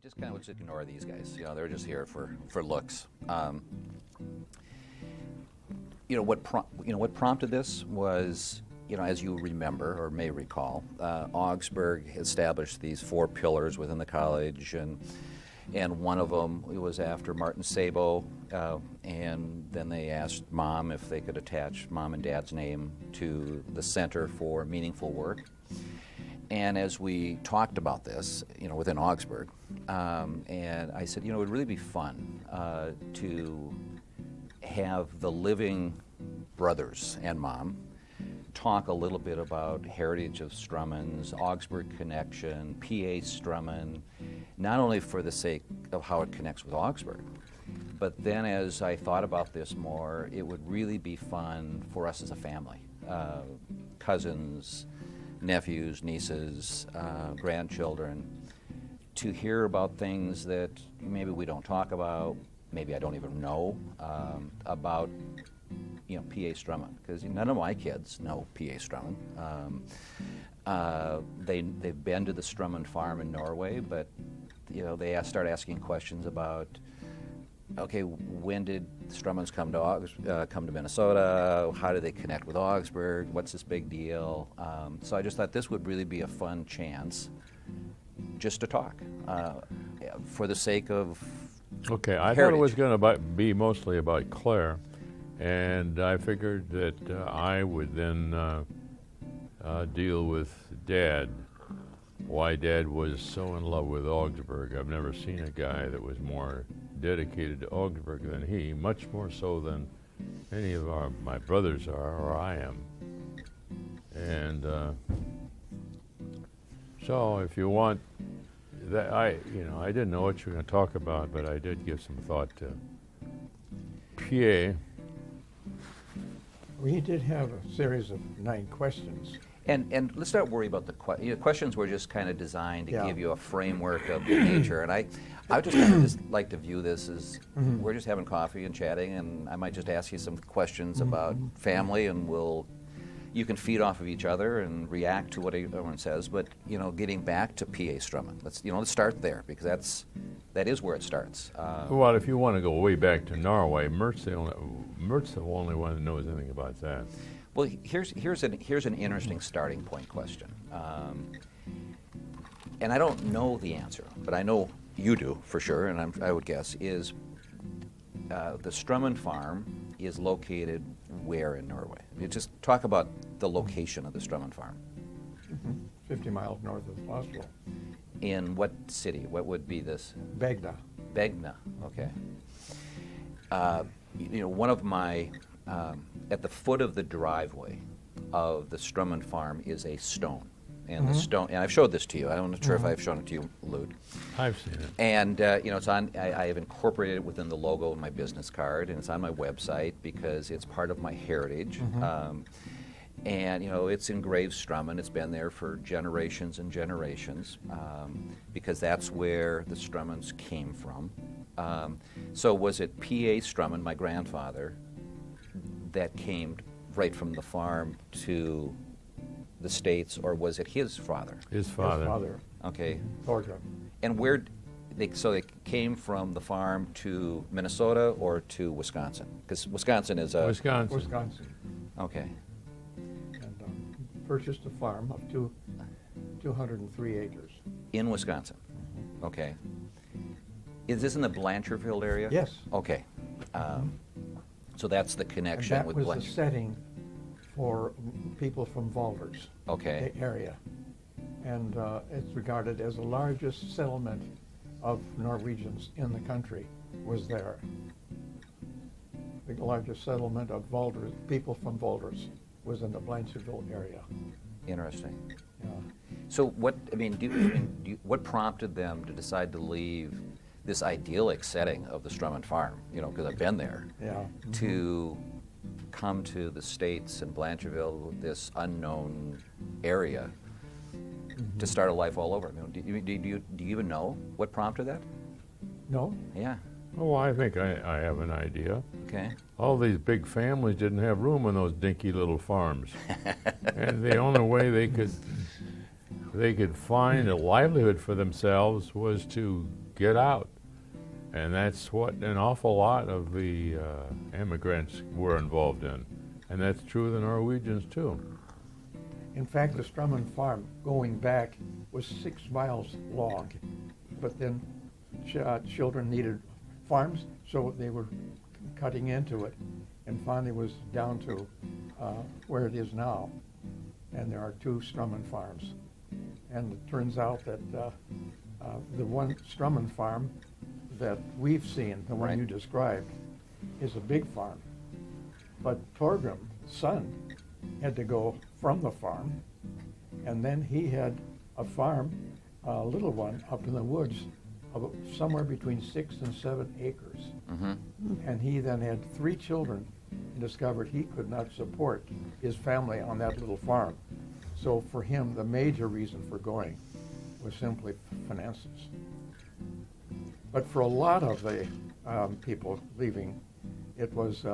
just kind of just ignore these guys. You know, they're just here for looks. What prompted this was, as you remember or may recall, Augsburg established these 4 pillars within the college, and one of them was after Martin Sabo, and then they asked Mom if they could attach Mom and Dad's name to the Center for Meaningful Work. And as we talked about this, within Augsburg, and I said, it would really be fun to have the living brothers and Mom talk a little bit about heritage of Strommen's, Augsburg connection, PA Strommen, not only for the sake of how it connects with Augsburg, but then as I thought about this more, it would really be fun for us as a family, cousins, nephews, nieces, grandchildren, to hear about things that maybe we don't talk about, maybe I don't even know about, PA Strommen, because none of my kids know PA Strommen. They've been to the Strommen farm in Norway, but they start asking questions about, okay, when did Strommens come to Minnesota? How do they connect with Augsburg? What's this big deal? So I just thought this would really be a fun chance just to talk for the sake of Okay, I heritage. thought it was going to be mostly about Claire, and I figured that I would then deal with Dad, why Dad was so in love with Augsburg. I've never seen a guy that was more dedicated to Augsburg than he, much more so than any of my brothers are, or I am. And so if you want that, I didn't know what you were going to talk about, but I did give some thought to PA. We did have a series of 9 questions. And let's not worry about the questions. Were just kind of designed to Yeah. give you a framework of the nature. And I would just kind of just like to view this as we're just having coffee and chatting, and I might just ask you some questions about family, and you can feed off of each other and react to what everyone says. But getting back to PA Strommen, let's start there, because that is where it starts. Well, if you want to go way back to Norway, Mert's the only one that knows anything about that. Well, here's an interesting starting point question, and I don't know the answer, but I know you do for sure, and I would guess is the Strommen farm is located where in Norway? You just talk about the location of the Strommen farm. 50 miles north of Oslo. In what city? What would be this? Begna. Begna. Okay. One of my at the foot of the driveway of the Strommen farm is a stone. And the stone, and I've showed this to you. I'm not sure if I've shown it to you, Lute. I've seen it. And it's on. I have incorporated it within the logo of my business card, and it's on my website because it's part of my heritage. And it's engraved Strommen. It's been there for generations and generations because that's where the Strommens came from. So was it P.A. Strommen, my grandfather, that came right from the farm to the States, or was it his father? His father. His father. Okay. Thorgrim. And where they came from the farm to Minnesota or to Wisconsin? Because Wisconsin is a... Wisconsin. Okay. And purchased a farm of 203 acres. In Wisconsin. Okay. Is this in the Blanchardville area? Yes. Okay. So that's the And connection that with was the Blanchard. setting for people from Valdres Okay. area. And it's regarded as the largest settlement of Norwegians in the country was there. The largest settlement of Valdres, people from Valdres, was in the Blanchardville area. Interesting. Yeah. So what what prompted them to decide to leave this idyllic setting of the Strommen farm? Because I've been there. Yeah. To come to the States and Blanchardville, this unknown area, to start a life all over. Do you even know what prompted that? No? Yeah. Oh, I think I have an idea. Okay. All these big families didn't have room on those dinky little farms. And the only way they could they could find a livelihood for themselves was to get out. And that's what an awful lot of the immigrants were involved in. And that's true of the Norwegians too. In fact, the Strommen farm, going back, was 6 miles long. But then children needed farms, so they were cutting into it. And finally was down to where it is now. And there are 2 Strommen farms. And it turns out that the one Strommen farm that we've seen, the one Right. you described, is a big farm. But Torgrim, son, had to go from the farm, and then he had a farm, a little one, up in the woods, of somewhere between 6 and 7 acres. Mm-hmm. And he then had 3 children and discovered he could not support his family on that little farm. So for him, the major reason for going was simply finances. But for a lot of the people leaving, it was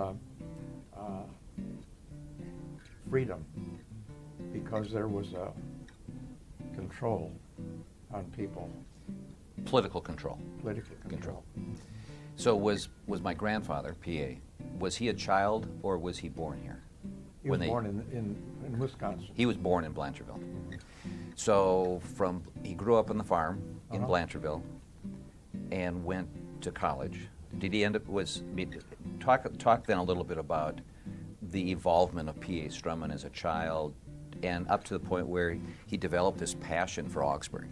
freedom, because there was control on people, Political control. political control. So was my grandfather, P.A., was he a child or was he born here? He was born in Wisconsin. He was born in Blanchardville. So he grew up on the farm in Blanchardville and went to college. Did he end up, talk then a little bit about the evolvement of P.A. Strommen as a child and up to the point where he developed this passion for Augsburg.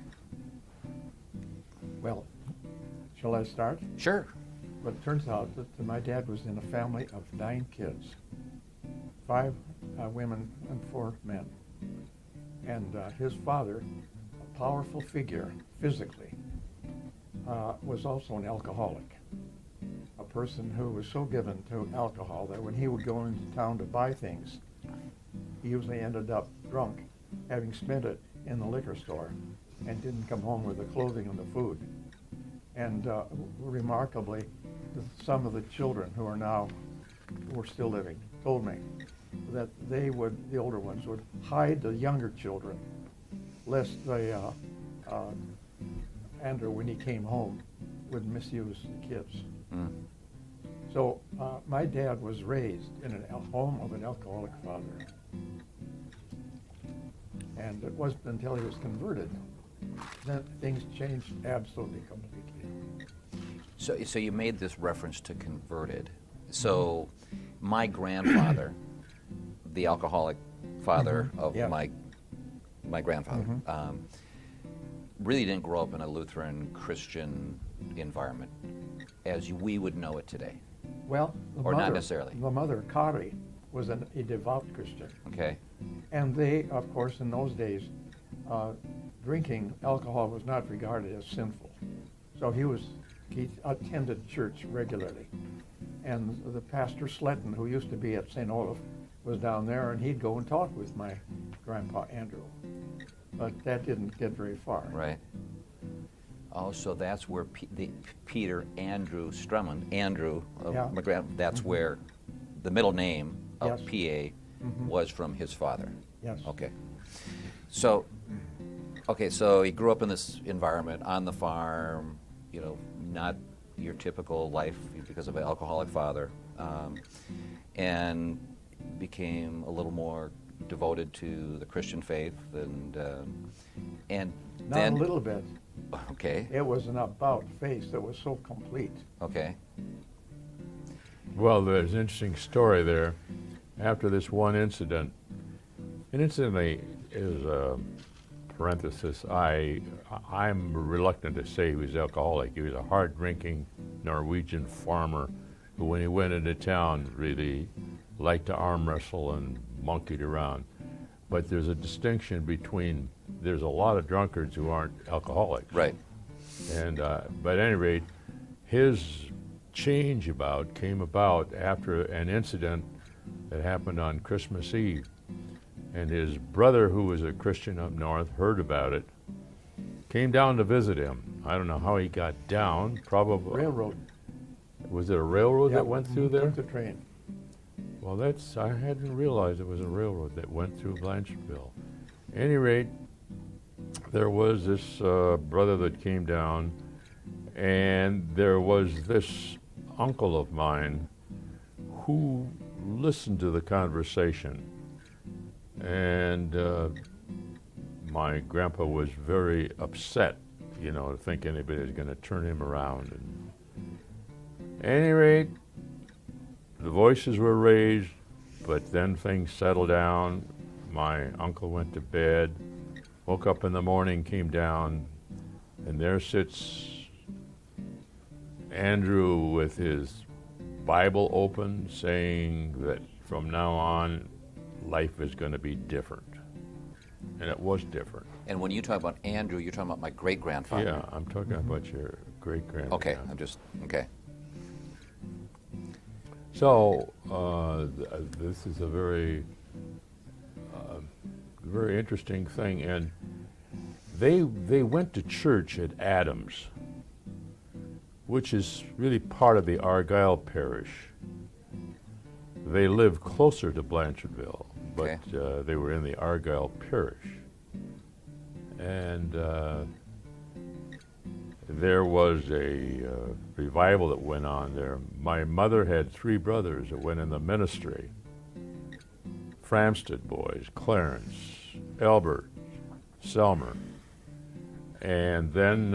Well, shall I start? Sure. But it turns out that my dad was in a family of 9 kids, 5 women and 4 men. And his father, a powerful figure physically, was also an alcoholic, a person who was so given to alcohol that when he would go into town to buy things, he usually ended up drunk, having spent it in the liquor store, and didn't come home with the clothing and the food. And remarkably, some of the children who were still living, told me that the older ones would hide the younger children, lest Andrew, when he came home, would misuse the kids. Mm. So my dad was raised in a home of an alcoholic father. And it wasn't until he was converted that things changed absolutely completely. So you made this reference to converted. So my grandfather, the alcoholic father of Yeah. my grandfather, really didn't grow up in a Lutheran Christian environment as we would know it today. Well, Or not necessarily. The mother, Kari, was a devout Christian. Okay. And they, of course, in those days, drinking alcohol was not regarded as sinful. So he attended church regularly. And the pastor Sletton, who used to be at St. Olaf, was down there, and he'd go and talk with my grandpa Andrew. But that didn't get very far. Right. Oh, so that's where Peter Andrew Strommen, Andrew of Yeah. my that's where the middle name of Yes. P.A. was from his father. Yes. Okay. So he grew up in this environment on the farm, not your typical life because of an alcoholic father, and became a little more devoted to the Christian faith, and Not then a little bit. Okay. It was an about face that was so complete. Okay. Well, there's an interesting story there. After this one incident, and incidentally, is a parenthesis, I'm reluctant to say he was alcoholic. He was a hard-drinking Norwegian farmer who, when he went into town, really liked to arm wrestle and monkeyed around. But there's a distinction between, there's a lot of drunkards who aren't alcoholics. Right. And, but at any rate, his change came about after an incident that happened on Christmas Eve. And his brother, who was a Christian up north, heard about it, came down to visit him. I don't know how he got down, probably. Railroad. Was it a railroad Yep. that went through there? Took the train. Well, I hadn't realized it was a railroad that went through Blanchardville. At any rate, there was this brother that came down, and there was this uncle of mine who listened to the conversation. And my grandpa was very upset, to think anybody was going to turn him around. And at any rate, the voices were raised, but then things settled down. My uncle went to bed, woke up in the morning, came down, and there sits Andrew with his Bible open, saying that from now on, life is going to be different. And it was different. And when you talk about Andrew, you're talking about my great-grandfather. Yeah, I'm talking about your great-grandfather. Okay, okay. So, this is a very interesting thing. And they went to church at Adams, which is really part of the Argyle parish. They lived closer to Blanchardville, but they were in the Argyle parish. And there was a revival that went on there. My mother had 3 brothers that went in the ministry. Framstead boys, Clarence, Albert, Selmer. And then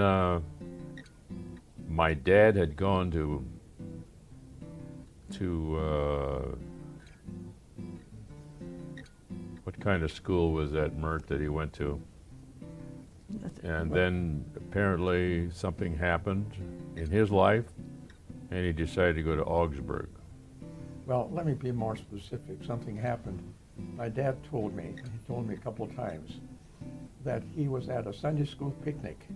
my dad had gone to what kind of school was that, Mert, that he went to? And then apparently something happened in his life, and he decided to go to Augsburg. Well, let me be more specific. Something happened. My dad told me, he told me a couple of times, that he was at a Sunday school picnic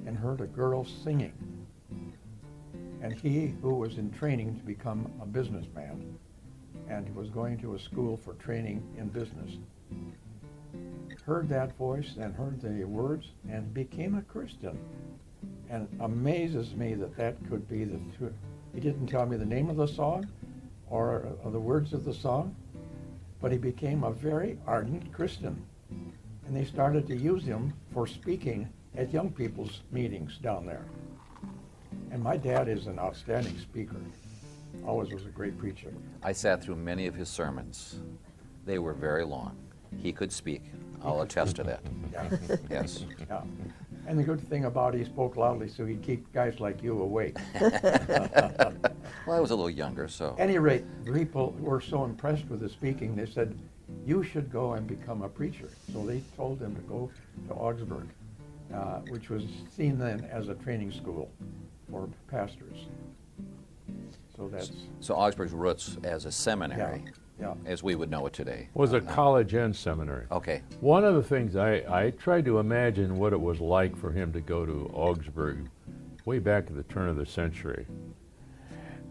and heard a girl singing. And he, who was in training to become a businessman, and he was going to a school for training in business, heard that voice and heard the words and became a Christian. And amazes me that that could be the truth. He didn't tell me the name of the song or the words of the song, but he became a very ardent Christian. And they started to use him for speaking at young people's meetings down there. And my dad is an outstanding speaker. Always was a great preacher. I sat through many of his sermons. They were very long. He could speak. I'll attest to that. Yeah. Yes. Yeah. And the good thing about it, he spoke loudly so he'd keep guys like you awake. Well, I was a little younger, so. At any rate, people were so impressed with his speaking, they said, you should go and become a preacher. So they told him to go to Augsburg, which was seen then as a training school for pastors. So that's... So Augsburg's roots as a seminary, Yeah. as we would know it today. Was a college and seminary. Okay. One of the things I tried to imagine what it was like for him to go to Augsburg way back at the turn of the century.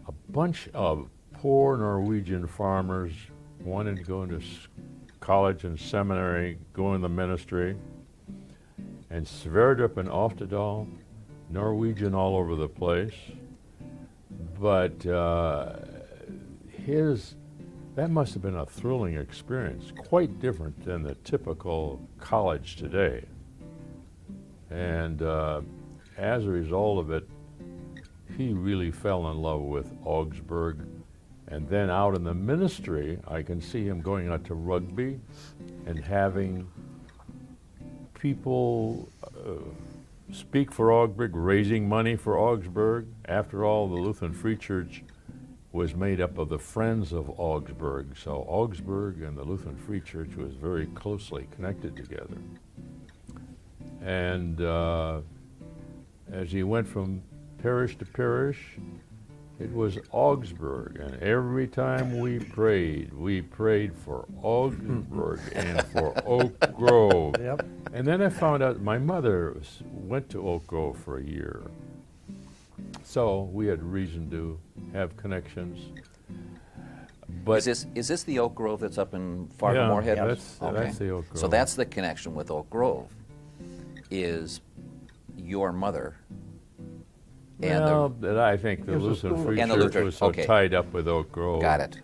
A bunch of poor Norwegian farmers wanted to go into college and seminary, go in the ministry, and Sverdrup and Oftedal, Norwegian all over the place. But that must have been a thrilling experience, quite different than the typical college today. And as a result of it, he really fell in love with Augsburg. And then out in the ministry, I can see him going out to rugby and having people speak for Augsburg, raising money for Augsburg. After all, the Lutheran Free Church was made up of the Friends of Augsburg. So Augsburg and the Lutheran Free Church was very closely connected together. And as he went from parish to parish, it was Augsburg. And every time we prayed for Augsburg and for Oak Grove. Yep. And then I found out my mother went to Oak Grove for a year. So we had reason to have connections. But Is this the Oak Grove that's up in Fargo Moorhead? that's the Oak Grove. So that's the connection with Oak Grove, is your mother. And Well, that I think the It was a Lutheran school. Free And the Church Lutheran- was so okay. tied up with Oak Grove. got it.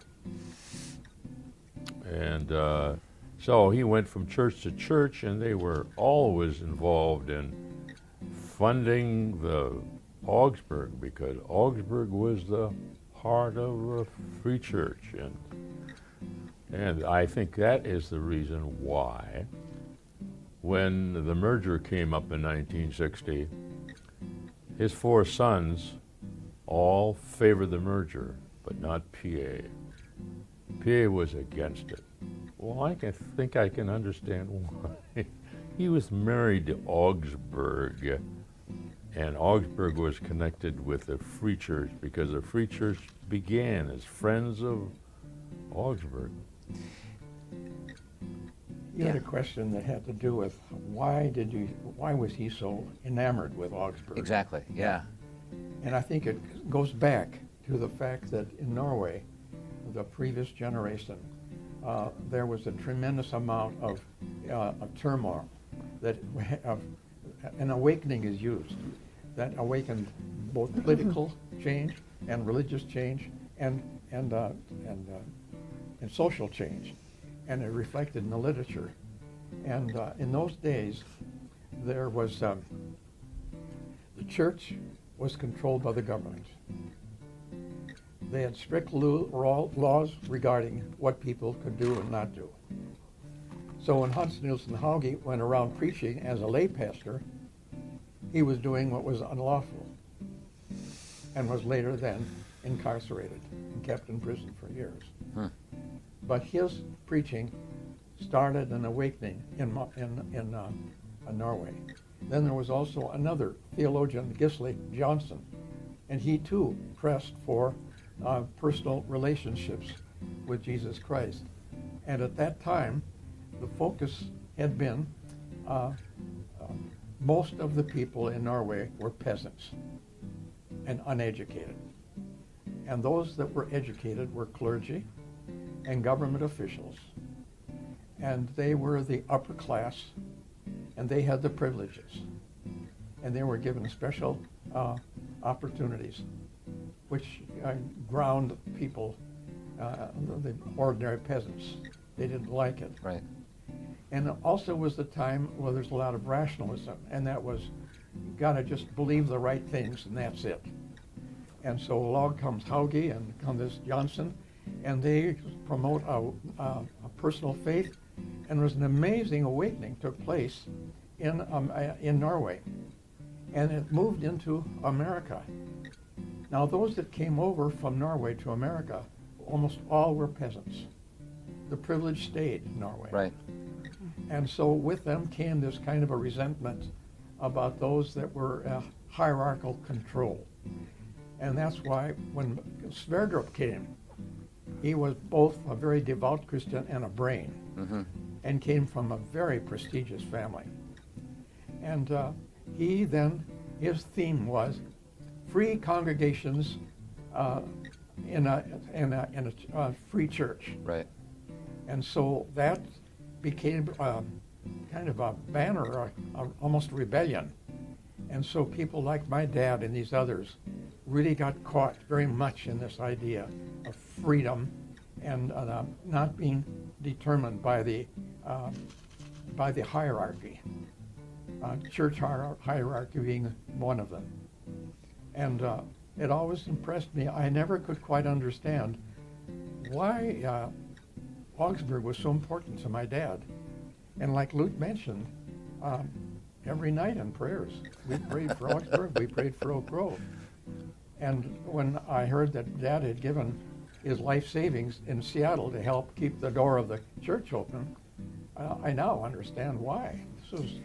And So he went from church to church, and they were always involved in funding the Augsburg, because Augsburg was the heart of a free church. And I think that is the reason why, when the merger came up in 1960, his 4 sons all favored the merger, but not PA. PA was against it. Well, I think I can understand why. He was married to Augsburg, and Augsburg was connected with the Free Church because the Free Church began as Friends of Augsburg. You had a question that had to do with why was he so enamored with Augsburg? Exactly, yeah. And I think it goes back to the fact that in Norway, the previous generation, there was a tremendous amount of turmoil, that an awakening is used, that awakened both political change and religious change and social change, and it reflected in the literature. And in those days, there was the church was controlled by the government. They had strict laws regarding what people could do and not do. So when Hans Nielsen Hauge went around preaching as a lay pastor, he was doing what was unlawful and was later then incarcerated and kept in prison for years. But his preaching started an awakening in Norway. Then there was also another theologian, Gisli Johnson, and he too pressed for personal relationships with Jesus Christ. And at that time, the focus had been most of the people in Norway were peasants and uneducated. And those that were educated were clergy and government officials. And they were the upper class, and they had the privileges. And they were given special opportunities, which ground people, the ordinary peasants. They didn't like it. Right. And it also was the time where there's a lot of rationalism, and that was, you gotta just believe the right things, and that's it. And so along comes Hauge and comes this Johnson, and they promote a personal faith, and there was an amazing awakening took place in Norway, and it moved into America. Now those that came over from Norway to America, almost all were peasants. The privileged stayed in Norway. Right. And so with them came this kind of a resentment about those that were hierarchical control. And that's why when Sverdrup came, he was both a very devout Christian and a brain, and came from a very prestigious family. And he then, his theme was free congregations in a free church. Right. And so that became kind of a banner, almost a rebellion. And so people like my dad and these others really got caught very much in this idea of freedom and not being determined by the hierarchy, church hierarchy being one of them. And it always impressed me. I never could quite understand why Augsburg was so important to my dad. And like Luke mentioned, every night in prayers, we prayed for Augsburg, we prayed for Oak Grove. And when I heard that Dad had given his life savings in Seattle to help keep the door of the church open, I now understand why. This was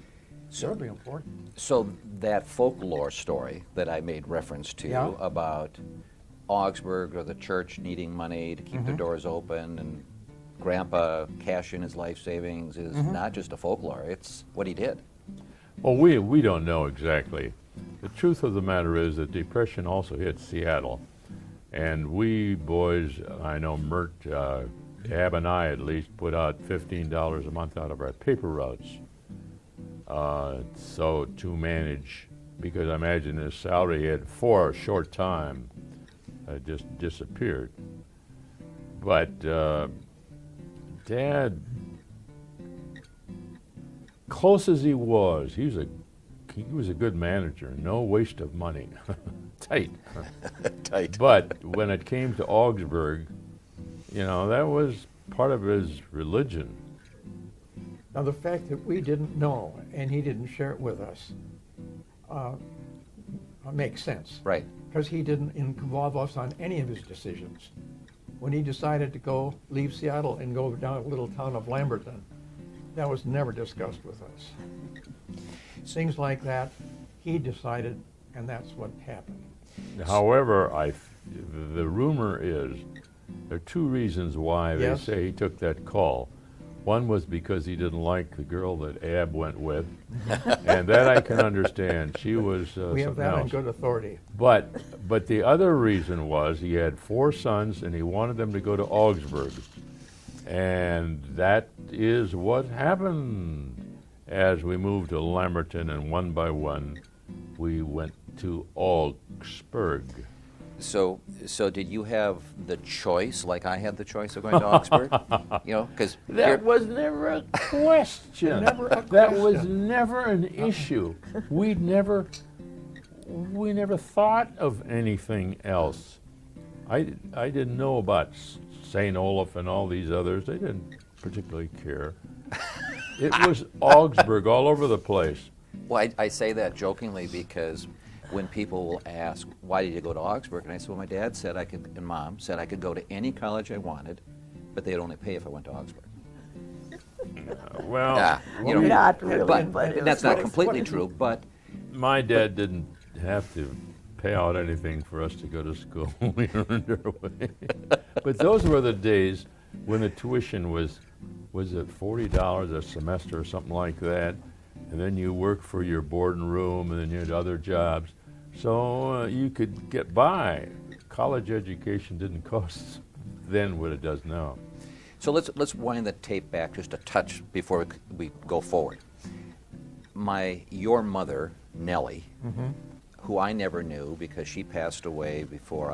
terribly important. So that folklore story that I made reference to about Augsburg or the church needing money to keep their doors open and Grandpa cash in his life savings is not just a folklore, it's what he did. Well, we don't know exactly. The truth of the matter is that Depression also hit Seattle. And we boys, I know Mert, Ab and I at least, put out $15 a month out of our paper routes. So to manage, because I imagine his salary had for a short time just disappeared. But Dad close as he was a good manager, no waste of money. Tight. Tight. But when it came to Augsburg, that was part of his religion. Now, the fact that we didn't know and he didn't share it with us makes sense. Right. Because he didn't involve us on any of his decisions. When he decided to leave Seattle and go down to the little town of Lamberton, that was never discussed with us. Things like that, he decided, and that's what happened. However, the rumor is there are two reasons why they Yes. say he took that call. One was because he didn't like the girl that Ab went with, and that I can understand. She was We have something that on else. good authority. But the other reason was he had 4 sons and he wanted them to go to Augsburg. And that is what happened as we moved to Lamberton, and one by one we went to Augsburg. So did you have the choice, like I had the choice of going to Augsburg? Because That was never a question. Never a That was question. never an issue. We never thought of anything else. I didn't know about St. Olaf and all these others. They didn't particularly care. It was Augsburg all over the place. Well, I say that jokingly because when people will ask, why did you go to Augsburg? And I said, well, my dad said I could, and mom said I could go to any college I wanted, but they'd only pay if I went to Augsburg. Well, Not really, but it that's was not completely true, but my dad didn't have to pay out anything for us to go to school. We earned our way. But those were the days when the tuition was it $40 a semester or something like that, and then you worked for your board and room, and then you had other jobs, so you could get by. College education didn't cost then what it does now. so let's wind the tape back just a touch before we go forward. Your mother, Nellie, who I never knew because she passed away before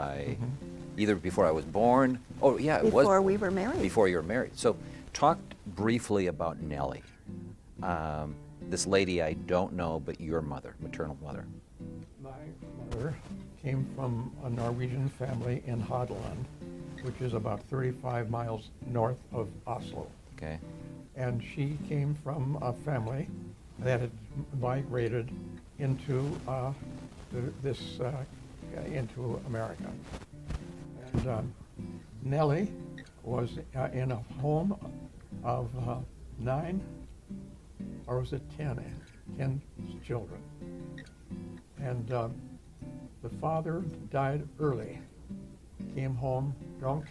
either before I was born. Oh yeah, it was Before we were married. before you were married. So talk briefly about Nellie. This lady I don't know, but your mother, maternal mother. My mother came from a Norwegian family in Hadeland, which is about 35 miles north of Oslo. Okay. And she came from a family that had migrated into into America. And Nellie was in a home of 9, or was it 10? 10 children. And the father died early. Came home drunk,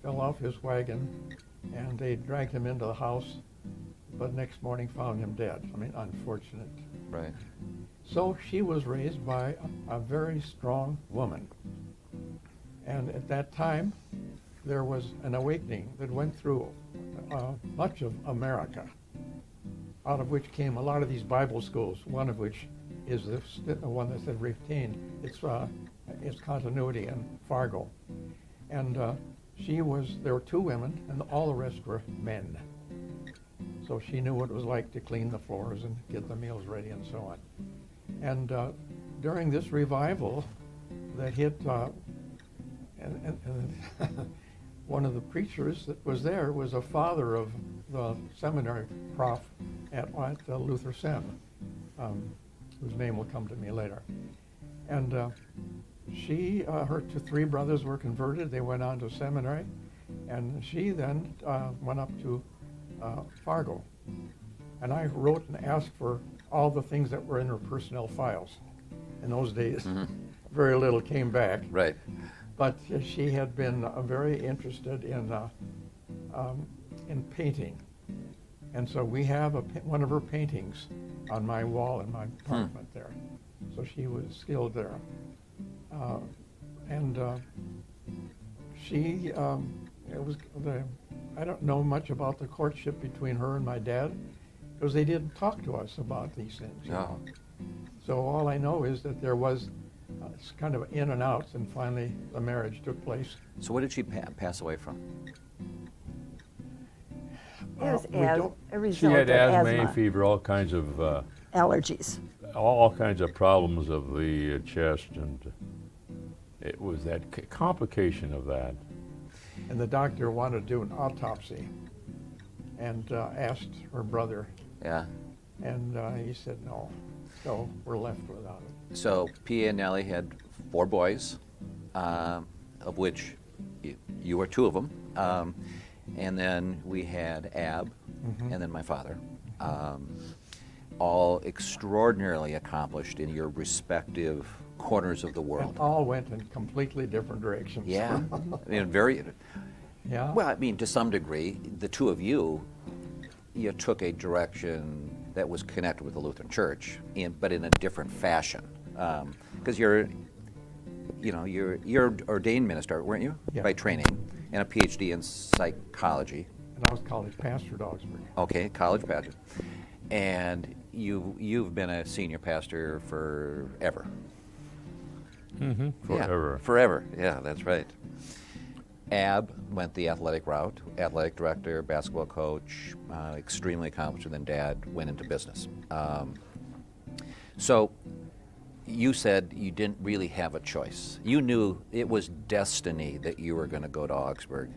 fell off his wagon, and they dragged him into the house, but next morning found him dead. I mean, unfortunate. Right. So she was raised by a very strong woman. And at that time, there was an awakening that went through much of America, out of which came a lot of these Bible schools, one of which is the one that's retained its continuity in Fargo. And there were 2 women, and all the rest were men. So she knew what it was like to clean the floors and get the meals ready and so on. And during this revival that hit, and one of the preachers that was there was a father of the seminary prof at Luther Sem, whose name will come to me later. And her 3 brothers were converted. They went on to seminary, and she then went up to Fargo. And I wrote and asked for all the things that were in her personnel files. In those days, very little came back. Right. But she had been very interested in painting. And so we have one of her paintings on my wall in my apartment there. So she was skilled there. I don't know much about the courtship between her and my dad, because they didn't talk to us about these things. No. So all I know is that there was kind of in and outs, and finally the marriage took place. So what did she pass away from? It was we don't- a result She had of asthma, asthma. hay fever, all kinds of Allergies. problems of the chest, and it was that complication of that. And the doctor wanted to do an autopsy and asked her brother, Yeah. and he said no. So we're left without it. So Pia and Nellie had 4 boys, of which you were 2 of them. And then we had Ab, and then my father. All extraordinarily accomplished in your respective corners of the world. And all went in completely different directions. Yeah. I mean, very, Yeah. well, I mean, to some degree, the 2 of you took a direction that was connected with the Lutheran Church, but in a different fashion. Because you're ordained minister, weren't you? Yeah. By training, and a PhD in psychology. And I was college pastor at Augsburg. Okay, college pastor. And you've been a senior pastor forever. Forever. Yeah, forever. Yeah, that's right. Ab went the athletic route, athletic director, basketball coach, extremely accomplished, and then Dad went into business. So you said you didn't really have a choice. You knew it was destiny that you were going to go to Augsburg,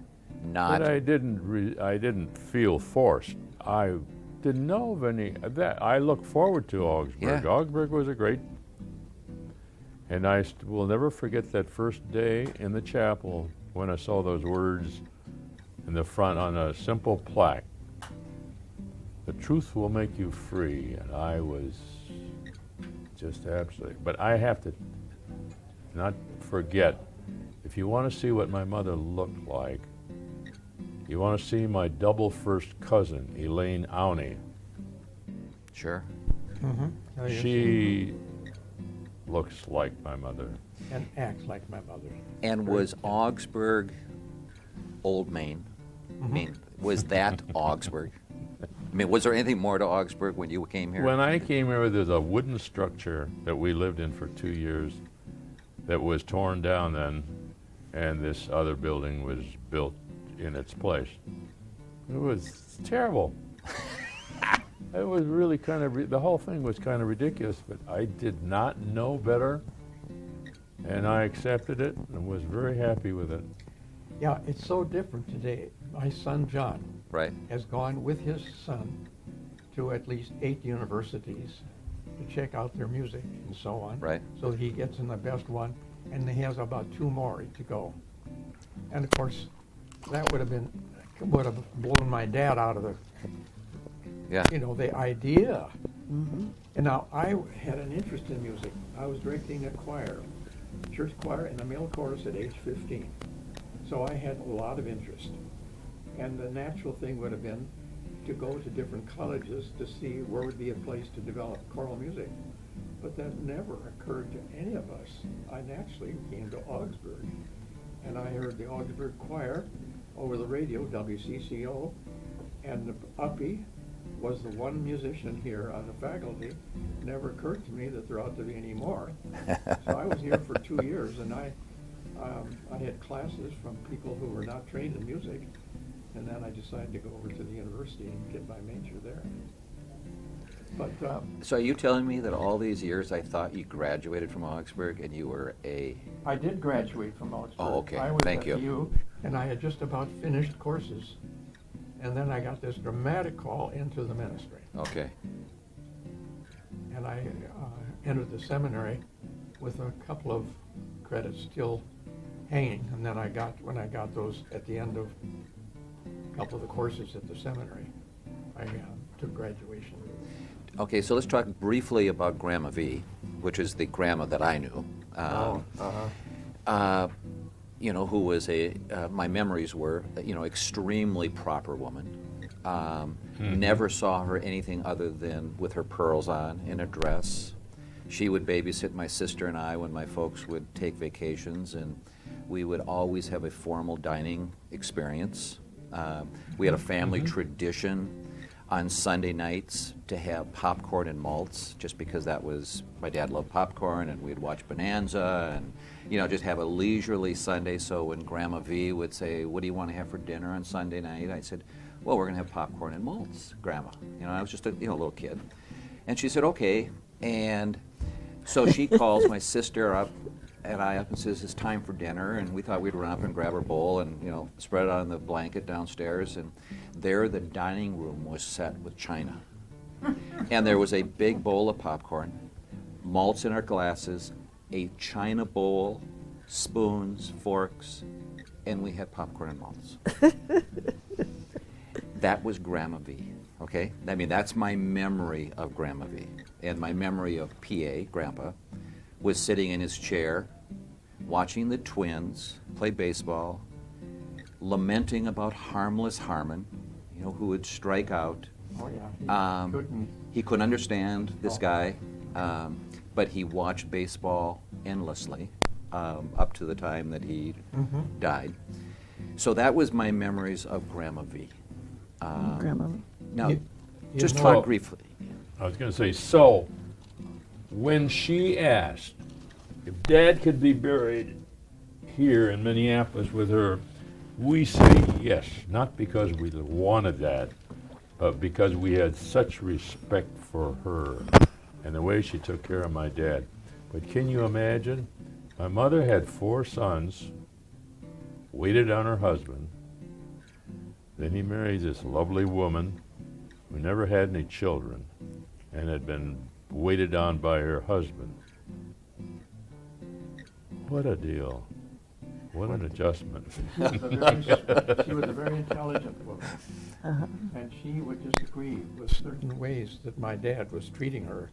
not. But I didn't feel forced. I didn't know of any that. I looked forward to Augsburg. Yeah. Augsburg was a great, and I will never forget that first day in the chapel when I saw those words in the front on a simple plaque. The truth will make you free, and I was just absolutely. But I have to not forget, if you want to see what my mother looked like, you want to see my double first cousin, Elaine Auney. Sure. Oh, yes. She looks like my mother. And acts like my mother. And was Augsburg Old Main? I mean, was that Augsburg? I mean, was there anything more to Augsburg when you came here? When I came here, there's a wooden structure that we lived in for 2 years that was torn down then, and this other building was built in its place. It was terrible. It was really kind of, the whole thing was kind of ridiculous, but I did not know better, and I accepted it and was very happy with it. Yeah, it's so different today. My son John Right. has gone with his son to at least 8 universities to check out their music and so on. Right. So he gets in the best one, and he has about 2 more to go. And of course, that would have blown my dad out of the, Yeah. the idea. And now I had an interest in music. I was directing a choir, church choir and a male chorus at age 15. So I had a lot of interest. And the natural thing would have been to go to different colleges to see where would be a place to develop choral music. But that never occurred to any of us. I naturally came to Augsburg, and I heard the Augsburg Choir over the radio, WCCO, and the Uppy was the one musician here on the faculty. It never occurred to me that there ought to be any more. So I was here for 2 years, and I had classes from people who were not trained in music, and then I decided to go over to the university and get my major there. But So are you telling me that all these years I thought you graduated from Augsburg and you were a... I did graduate from Augsburg. Oh, okay. I was Thank at you. U, and I had just about finished courses. And then I got this dramatic call into the ministry. Okay. And I entered the seminary with a couple of credits still hanging. And then when I got those at the end of a couple of the courses at the seminary, I took graduation. Okay, so let's talk briefly about Grandma V, which is the grandma that I knew. Who was my memories were, extremely proper woman. Never saw her anything other than with her pearls on in a dress. She would babysit my sister and I when my folks would take vacations, and we would always have a formal dining experience. We had a family tradition on Sunday nights to have popcorn and malts, just because my dad loved popcorn, and we'd watch Bonanza and, just have a leisurely Sunday. So when Grandma V would say, "What do you want to have for dinner on Sunday night?" I said, well, we're going to have popcorn and malts, Grandma. You know, I was just a little kid. And she said, okay. And so she calls my sister up and I up and says, it's time for dinner. And we thought we'd run up and grab her bowl and, spread it on the blanket downstairs. And there the dining room was set with china. And there was a big bowl of popcorn, malts in our glasses, a china bowl, spoons, forks, and we had popcorn and malts. That was Grandma V, okay? I mean, that's my memory of Grandma V. And my memory of PA, Grandpa, was sitting in his chair, watching the twins play baseball, lamenting about harmless Harmon, who would strike out. Oh, yeah. He couldn't understand this guy, but he watched baseball endlessly up to the time that he died. So that was my memories of Grandma V. Grandma. Now, just talk briefly. I was going to say, so when she asked if Dad could be buried here in Minneapolis with her, we say yes, not because we wanted that, but because we had such respect for her and the way she took care of my dad. But can you imagine? My mother had 4 sons, waited on her husband. Then he married this lovely woman who never had any children and had been waited on by her husband. What a deal. What an adjustment. She was a very intelligent woman. And she would disagree with certain ways that my dad was treating her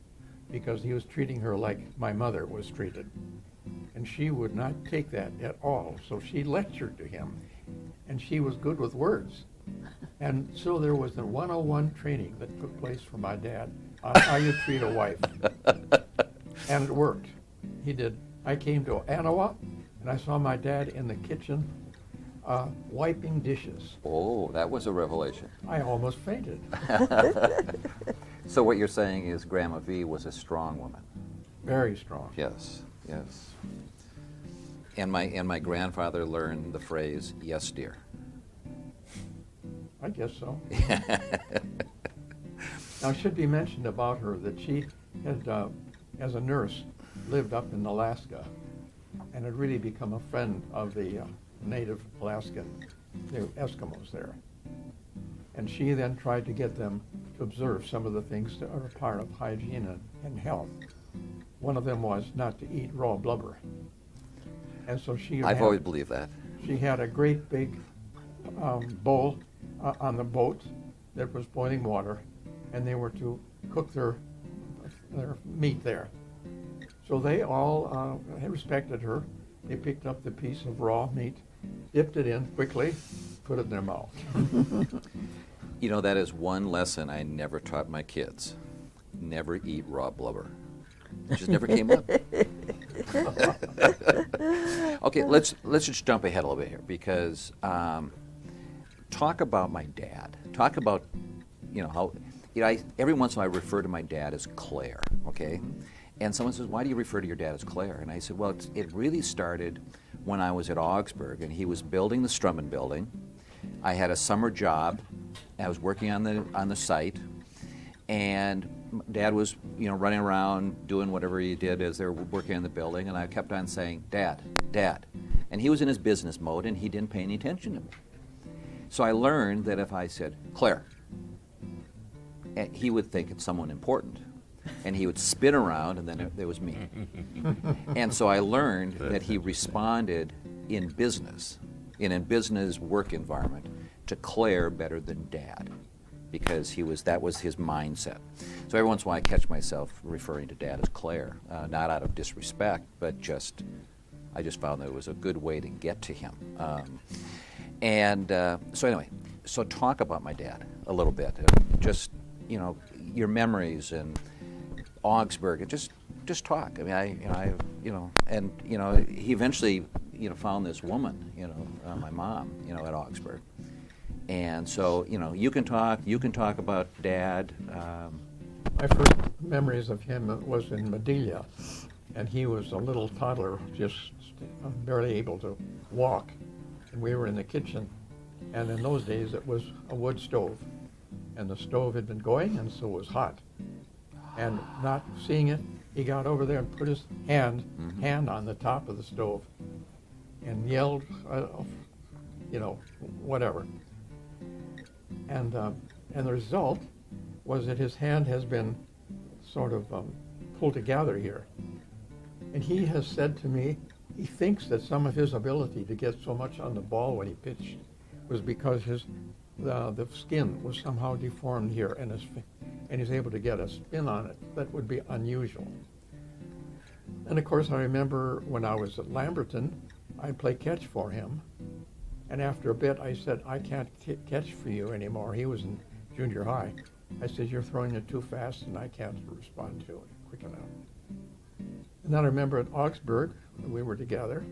because he was treating her like my mother was treated. And she would not take that at all. So she lectured to him. And she was good with words. And so there was a 101 training that took place for my dad on how you treat a wife. And it worked. He did. I came to Anawa, and I saw my dad in the kitchen wiping dishes. Oh, that was a revelation. I almost fainted. So what you're saying is Grandma V was a strong woman. Very strong. Yes, yes. And my grandfather learned the phrase, yes, dear. I guess so. Now, it should be mentioned about her that she had, as a nurse, lived up in Alaska and had really become a friend of the native Alaskan, the Eskimos there. And she then tried to get them to observe some of the things that are a part of hygiene and health. One of them was not to eat raw blubber. And so I've always believed that. She had a great big bowl on the boat that was boiling water, and they were to cook their meat there. So they all respected her. They picked up the piece of raw meat, dipped it in quickly, put it in their mouth. That is one lesson I never taught my kids. Never eat raw blubber. It just never came up. Okay, let's just jump ahead a little bit here because talk about my dad. Talk about how every once in a while I refer to my dad as Claire. Okay, and someone says, "Why do you refer to your dad as Claire?" And I said, "Well, it really started when I was at Augsburg, and he was building the Strommen building. I had a summer job. I was working on the site, and Dad was, running around doing whatever he did as they were working on the building, and I kept on saying, 'Dad, Dad.' And he was in his business mode, and he didn't pay any attention to me. So I learned that if I said, 'Claire,' he would think it's someone important. And he would spin around, and then there was me. And so I learned that he responded in business, in a business work environment, to Claire better than Dad, because that was his mindset. So every once in a while I catch myself referring to Dad as Claire, not out of disrespect, but I just found that it was a good way to get to him. So anyway, so talk about my dad a little bit, just your memories and Augsburg, and just talk. I mean, he eventually found this woman, my mom, at Augsburg. And so, you can talk about Dad. My first memories of him was in Madelia, and he was a little toddler, just barely able to walk. And we were in the kitchen, And in those days, it was a wood stove. And the stove had been going, and so it was hot. And not seeing it, he got over there and put his hand on the top of the stove and yelled, whatever. And the result was that his hand has been sort of pulled together here. And he has said to me, he thinks that some of his ability to get so much on the ball when he pitched was because the skin was somehow deformed here, and he's able to get a spin on it that would be unusual. And of course, I remember when I was at Lamberton, I'd play catch for him, and after a bit, I said, I can't catch for you anymore. He was in junior high. I said, you're throwing it too fast, and I can't respond to it quick enough. And then I remember at Augsburg, we were together,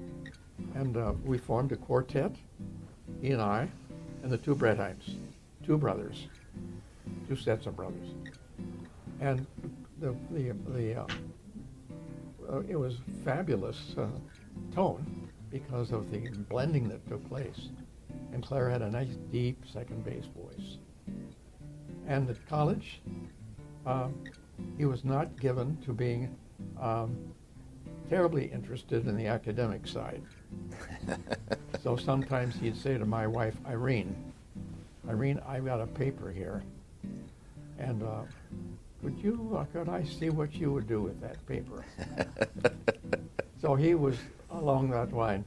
and we formed a quartet, he and I, and the two Bredheims, two brothers, two sets of brothers. And it was fabulous tone because of the blending that took place. And Claire had a nice, deep second bass voice. And at college, he was not given to being terribly interested in the academic side. So sometimes he'd say to my wife, Irene, I've got a paper here, and could I see what you would do with that paper? So he was along that line.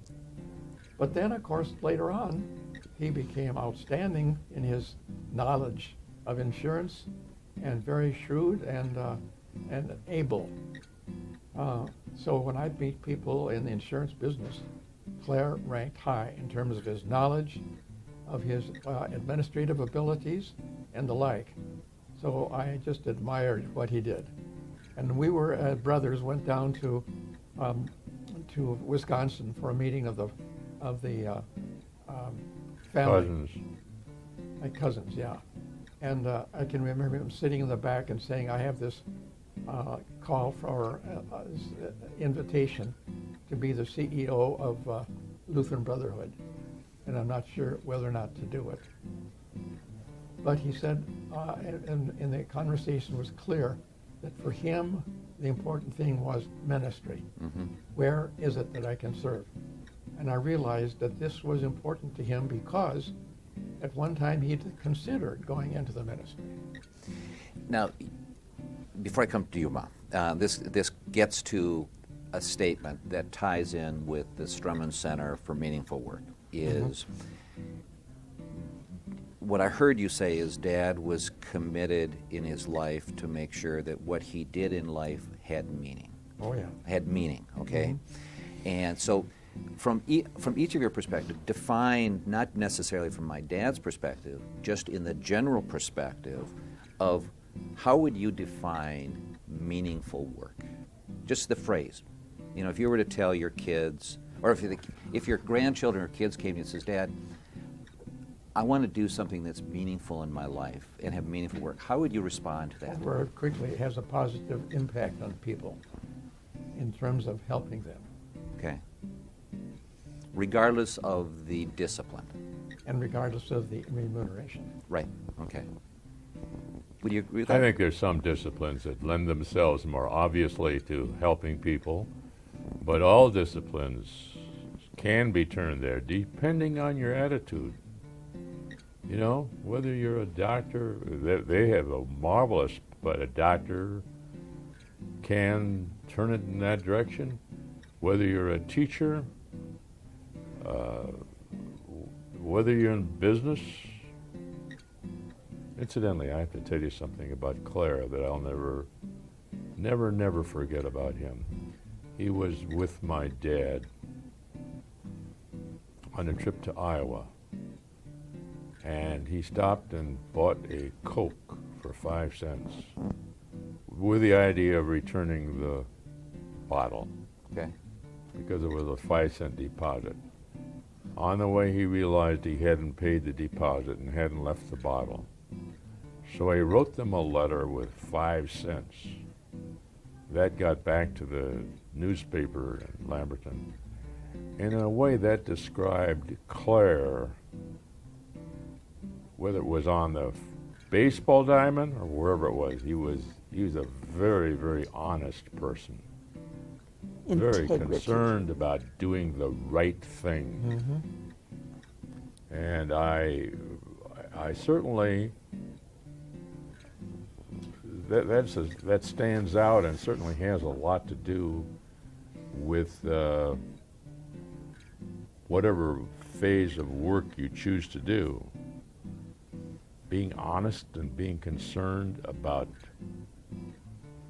But then, of course, later on, he became outstanding in his knowledge of insurance and very shrewd and able. So when I meet people in the insurance business, Claire ranked high in terms of his knowledge, of his administrative abilities, and the like. So I just admired what he did. And we were brothers went down to Wisconsin for a meeting of the family. Cousins. My cousins, yeah. And I can remember him sitting in the back and saying, I have this call for invitation to be the CEO of Lutheran Brotherhood, and I'm not sure whether or not to do it. But he said, and the conversation was clear, that for him, the important thing was ministry. Mm-hmm. Where is it that I can serve? And I realized that this was important to him because at one time he'd considered going into the ministry. Now, before I come to you, Mom, this gets to a statement that ties in with the Strommen Center for Meaningful Work. Is what I heard you say is Dad was committed in his life to make sure that what he did in life had meaning. Oh yeah, had meaning. Okay, and so from each of your perspective, define, not necessarily from my dad's perspective, just in the general perspective of how would you define meaningful work? Just the phrase. You know, if you were to tell your kids, or if your grandchildren or kids came to you and says, Dad, I want to do something that's meaningful in my life and have meaningful work, how would you respond to that? Very quickly, it has a positive impact on people in terms of helping them. Okay. Regardless of the discipline. And regardless of the remuneration. Right, okay. Would you agree with that? I think there's some disciplines that lend themselves more obviously to helping people, but all disciplines can be turned there depending on your attitude. You know, whether you're a doctor, they have a marvelous, but a doctor can turn it in that direction. Whether you're a teacher, whether you're in business. Incidentally, I have to tell you something about Claire that I'll never forget about him. He was with my dad on a trip to Iowa, and he stopped and bought a Coke for 5 cents with the idea of returning the bottle. Okay. Because it was a 5-cent deposit. On the way, he realized he hadn't paid the deposit and hadn't left the bottle. So he wrote them a letter with 5 cents. That got back to the newspaper in Lamberton. And in a way, that described Claire whether it was on the baseball diamond or wherever it was, he was a very, very honest person. Very concerned about doing the right thing. And I certainly, that stands out and certainly has a lot to do with whatever phase of work you choose to do. Being honest and being concerned about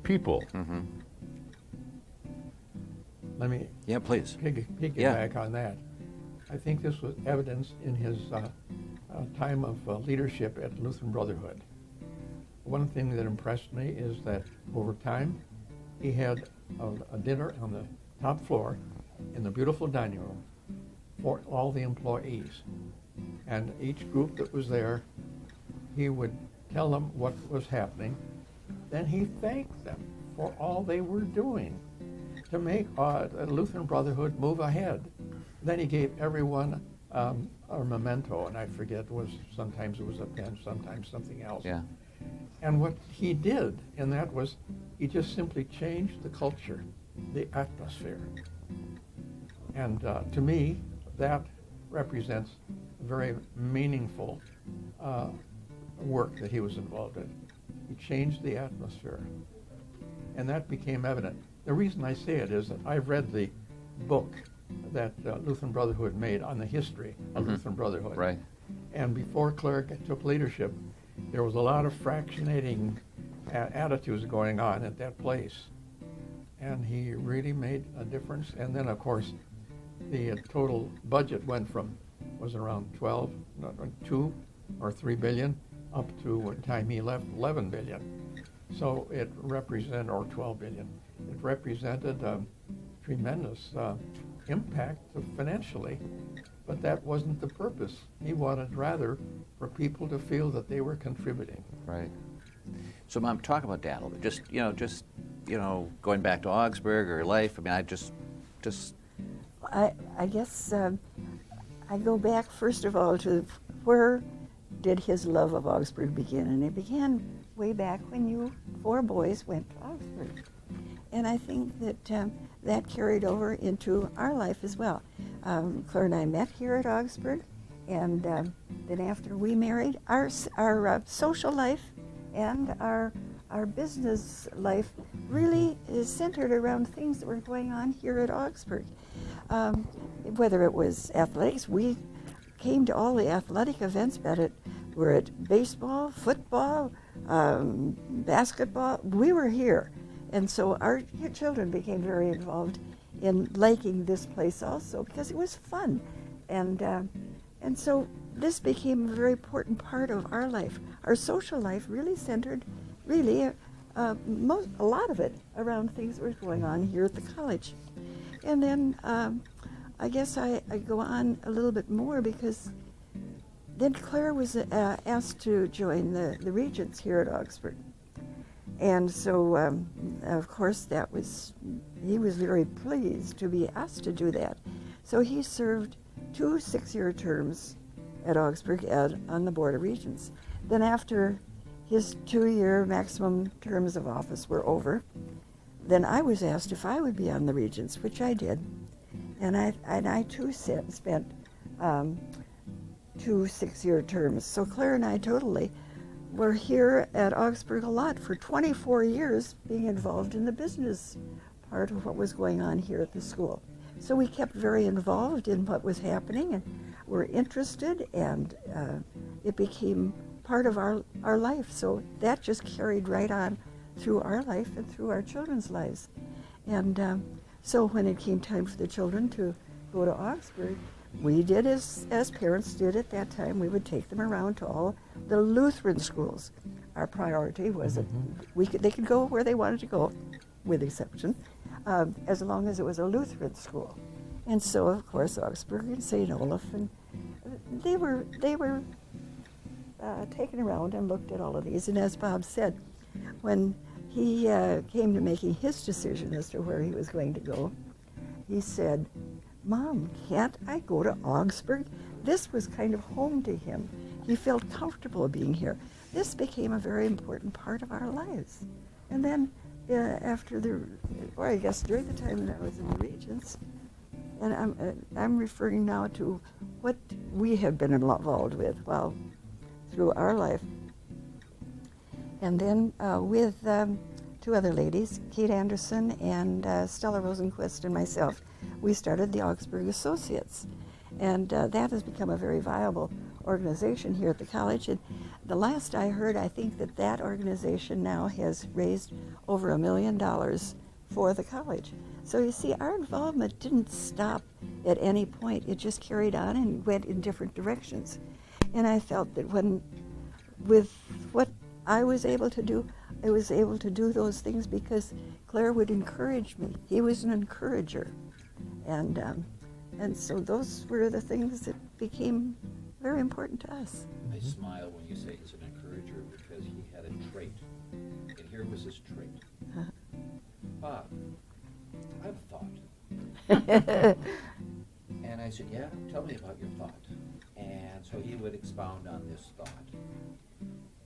people. Let me please. piggyback on that. I think this was evidenced in his time of leadership at Lutheran Brotherhood. One thing that impressed me is that over time, he had a dinner on the top floor in the beautiful dining room for all the employees. And each group that was there, he would tell them what was happening. Then he thanked them for all they were doing to make the Lutheran Brotherhood move ahead. Then he gave everyone a memento, and I forget, sometimes it was a pen, sometimes something else. Yeah. And what he did in that was he just simply changed the culture, the atmosphere. And to me, that represents very meaningful work that he was involved in. He changed the atmosphere. And that became evident. The reason I say it is that I've read the book that Lutheran Brotherhood made on the history of Lutheran Brotherhood. Right. And before Clare took leadership, there was a lot of fractionating attitudes going on at that place. And he really made a difference. And then, of course, the total budget went from, was around 2 or 3 billion, up to what time he left, 11 billion. So it represented, or 12 billion, it represented a tremendous impact financially, but that wasn't the purpose. He wanted rather for people to feel that they were contributing. Right. So, Mom, talk about Dad a little bit. Just going back to Augsburg or your life. I mean, I guess I go back first of all to where did his love of Augsburg begin, and it began way back when you 4 boys went to Augsburg. And I think that that carried over into our life as well. Claire and I met here at Augsburg, and then after we married, our social life and our business life really is centered around things that were going on here at Augsburg. Whether it was athletics, we came to all the athletic events, were it baseball, football, basketball, we were here. And so our children became very involved in liking this place also because it was fun. And so this became a very important part of our life. Our social life really centered, a lot of it around things that were going on here at the college. And then I guess I go on a little bit more because then Claire was asked to join the Regents here at Augsburg. And so, of course, he was very pleased to be asked to do that. So he served 2 6-year terms at Augsburg on the Board of Regents. Then after his 2-year maximum terms of office were over, then I was asked if I would be on the Regents, which I did. And I too spent 2 6-year terms. So Claire and I totally were here at Augsburg a lot for 24 years, being involved in the business part of what was going on here at the school. So we kept very involved in what was happening and were interested, and it became part of our life. So that just carried right on through our life and through our children's lives. And so when it came time for the children to go to Augsburg, we did as parents did at that time. We would take them around to all the Lutheran schools. Our priority was that they could go where they wanted to go, with exception, as long as it was a Lutheran school. And so, of course, Augsburg and St. Olaf, and they were taken around and looked at all of these. And as Bob said, when he came to making his decision as to where he was going to go, he said, "Mom, can't I go to Augsburg?" This was kind of home to him. He felt comfortable being here. This became a very important part of our lives. And then after I guess during the time that I was in the Regents, and I'm referring now to what we have been involved with through our life. And then with two other ladies, Kate Anderson and Stella Rosenquist and myself, we started the Augsburg Associates. And that has become a very viable organization here at the college. And the last I heard, I think that organization now has raised over $1 million for the college. So you see, our involvement didn't stop at any point. It just carried on and went in different directions. And I felt that with what I was able to do, I was able to do those things because Claire would encourage me. He was an encourager. And so those were the things that became very important to us. I smile when you say he's an encourager because he had a trait. And here was his trait. Bob, I have a thought. And I said, yeah, tell me about your thought. And so he would expound on this thought.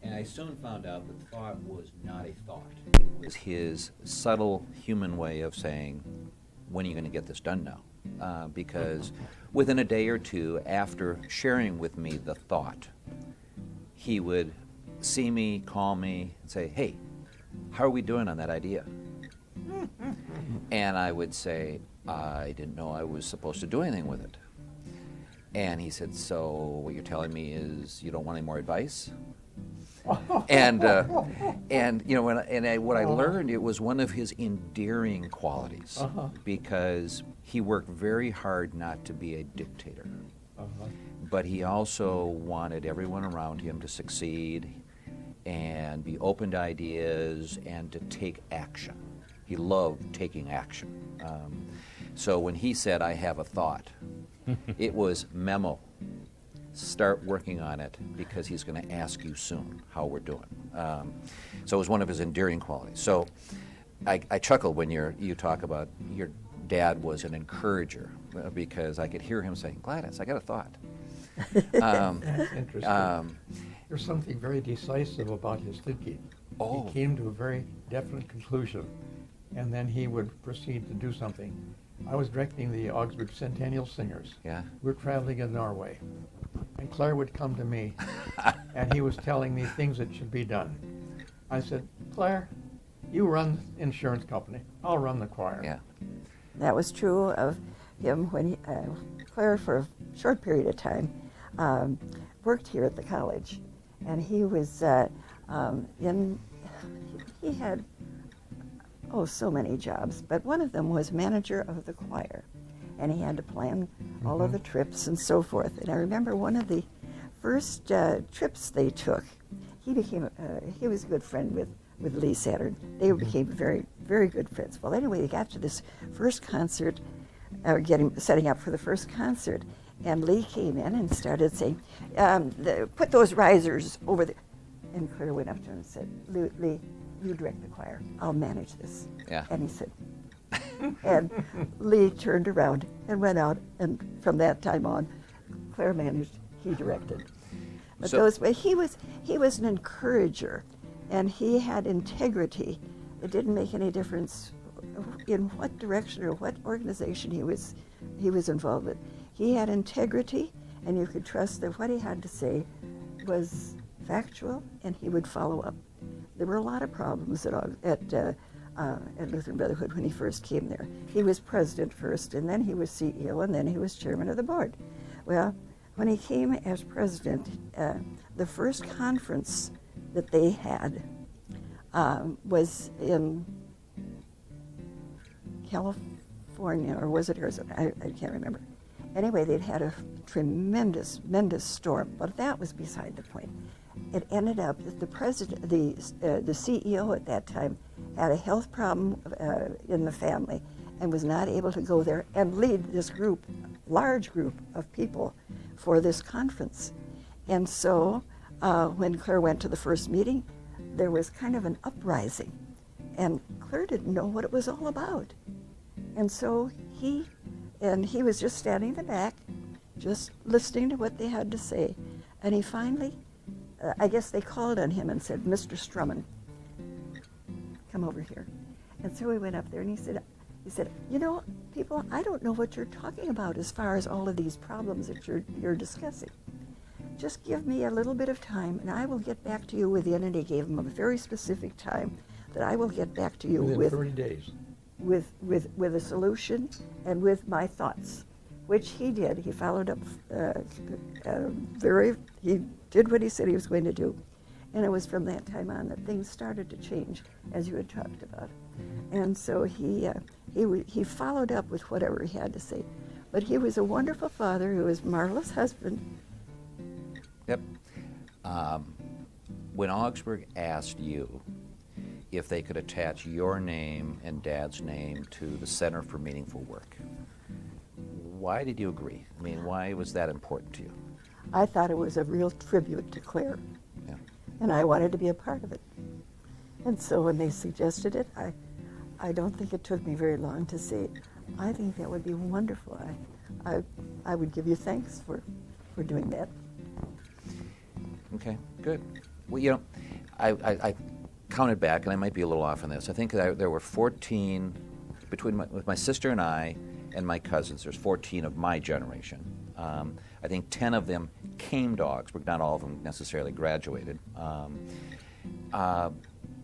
And I soon found out that thought was not a thought. It was his subtle human way of saying, when are you going to get this done now? Because within a day or two after sharing with me the thought, he would see me, call me, and say, hey, how are we doing on that idea? And I would say, I didn't know I was supposed to do anything with it. And he said, so what you're telling me is you don't want any more advice? And you know, what I learned, it was one of his endearing qualities, because he worked very hard not to be a dictator, but he also wanted everyone around him to succeed and be open to ideas and to take action. He loved taking action. So when he said, I have a thought, it was memo. Start working on it because he's going to ask you soon how we're doing. So it was one of his endearing qualities. So I chuckled when you talk about your dad was an encourager, because I could hear him saying, Gladys, I got a thought. That's interesting. There's something very decisive about his thinking. Oh. He came to a very definite conclusion, and then he would proceed to do something. I was directing the Augsburg Centennial Singers. Yeah. We're traveling in Norway. And Claire would come to me, and he was telling me things that should be done. I said, Claire, you run the insurance company. I'll run the choir. Yeah. That was true of him when Claire, for a short period of time, worked here at the college. And he was he had, so many jobs, but one of them was manager of the choir. And he had to plan all of the trips and so forth. And I remember one of the first trips they took, he was a good friend with Lee Saturn. They became very, very good friends. Well, anyway, they got to this first concert, setting up for the first concert, and Lee came in and started saying, put those risers over there. And Claire went up to him and said, Lee, you direct the choir. I'll manage this. Yeah. And he said, and Lee turned around and went out, and from that time on, Claire managed, he directed. But he was an encourager, and he had integrity. It didn't make any difference in what direction or what organization he was involved with. He had integrity, and you could trust that what he had to say was factual, and he would follow up. There were a lot of problems at Lutheran Brotherhood when he first came there. He was president first, and then he was CEO, and then he was chairman of the board. Well, when he came as president, the first conference that they had was in California, or was it Arizona? I can't remember. Anyway, they'd had a tremendous storm, but that was beside the point. It ended up that the president, the CEO at that time, had a health problem in the family and was not able to go there and lead this group, large group of people, for this conference. And so when Claire went to the first meeting, there was kind of an uprising, and Claire didn't know what it was all about. And so he was just standing in the back, just listening to what they had to say. And he finally, I guess they called on him and said, "Mr. Strommen, come over here." And so he went up there and he said, "You know, people, I don't know what you're talking about as far as all of these problems that you're discussing. Just give me a little bit of time and I will get back to you within," and he gave him a very specific time, "that I will get back to you Within 30 days. with a solution and with my thoughts," which he did. He followed up he did what he said he was going to do. And it was from that time on that things started to change, as you had talked about. And so he followed up with whatever he had to say. But he was a wonderful father. He was a marvelous husband. Yep. When Augsburg asked you if they could attach your name and Dad's name to the Center for Meaningful Work, why did you agree? I mean, why was that important to you? I thought it was a real tribute to Claire, Yeah. and I wanted to be a part of it. And so when they suggested it, I don't think it took me very long to say, "I think that would be wonderful. I would give you thanks for doing that." Okay, good. Well, you know, I counted back, and I might be a little off on this. I think there were 14, with my sister and I and my cousins, there's 14 of my generation. I think 10 of them came to Augsburg. Not all of them necessarily graduated.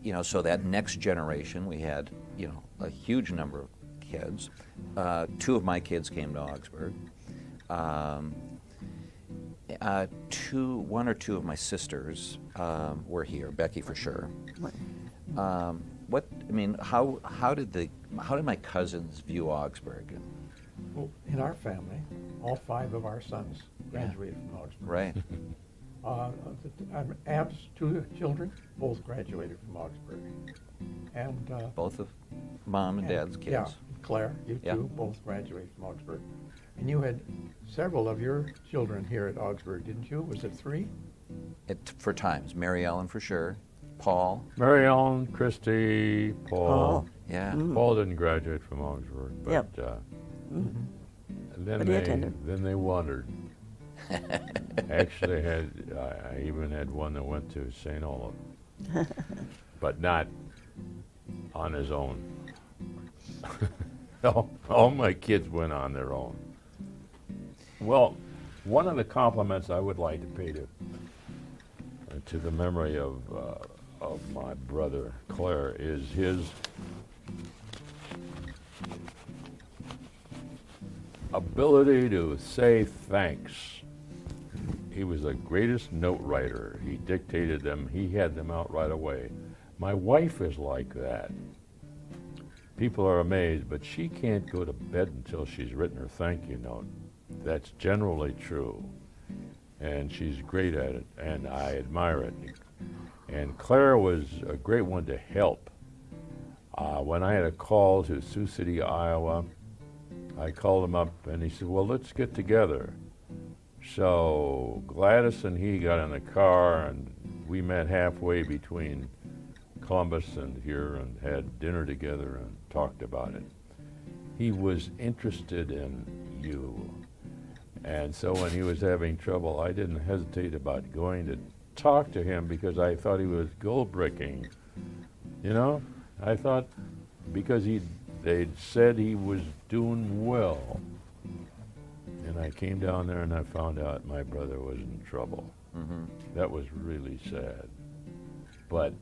You know, so that next generation, we had, you know, a huge number of kids. 2 of my kids came to Augsburg. 1 or 2 of my sisters were here. Becky for sure. How did my cousins view Augsburg? Well, in our family, all 5 of our sons graduated from Augsburg. Right. Ab's 2 children both graduated from Augsburg. And Both of Mom and Dad's kids. Yeah, Claire, you Yeah. 2 both graduated from Augsburg. And you had several of your children here at Augsburg, didn't you? Was it 3? For times. Mary Ellen for sure. Paul. Mary Ellen, Christy, Paul. Yeah. Paul didn't graduate from Augsburg, but Yep. then But he attended. they wandered. Actually, I even had one that went to St. Olaf, but not on his own. All my kids went on their own. Well, one of the compliments I would like to pay to the memory of my brother Claire is his ability to say thanks. He was the greatest note writer. He dictated them. He had them out right away. My wife is like that. People are amazed, but she can't go to bed until she's written her thank you note. That's generally true. And she's great at it, and I admire it. And Claire was a great one to help. When I had a call to Sioux City, Iowa, I called him up, and he said, "Well, let's get together." So Gladys and he got in the car, and we met halfway between Columbus and here and had dinner together and talked about it. He was interested in you. And so when he was having trouble, I didn't hesitate about going to talk to him because I thought he was gold-bricking. You know, I thought because they'd said he was doing well. And I came down there and I found out my brother was in trouble. Mm-hmm. That was really sad. But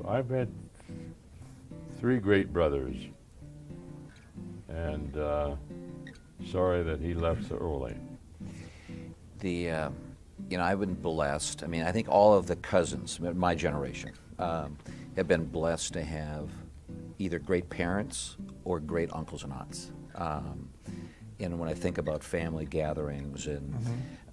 I've had 3 great brothers, and sorry that he left so early. I've been blessed. I mean, I think all of the cousins, my generation, have been blessed to have either great parents or great uncles and aunts. And when I think about family gatherings, and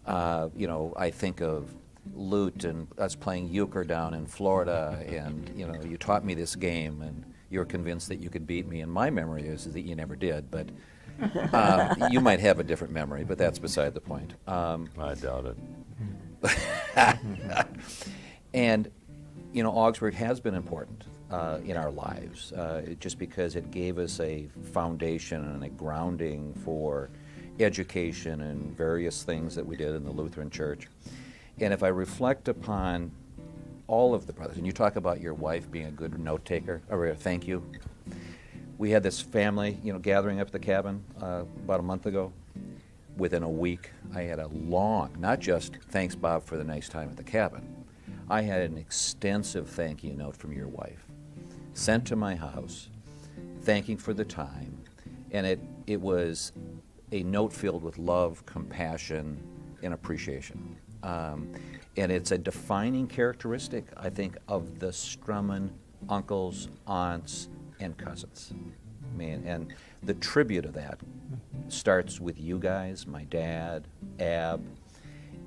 I think of Lute and us playing euchre down in Florida, and you taught me this game, and you were convinced that you could beat me. And my memory is that you never did, but you might have a different memory, but that's beside the point. I doubt it. And Augsburg has been important in our lives, just because it gave us a foundation and a grounding for, education and various things that we did in the Lutheran Church. And if I reflect upon all of the brothers, and you talk about your wife being a good note taker, or a thank you. We had this family, gathering up at the cabin about a month ago. Within a week, I had a long, not just thanks, Bob, for the nice time at the cabin. I had an extensive thank you note from your wife sent to my house, thanking for the time. And it was a note filled with love, compassion, and appreciation. And it's a defining characteristic, I think, of the Strommen uncles, aunts, and cousins. And the tribute of that starts with you guys, my dad, Ab,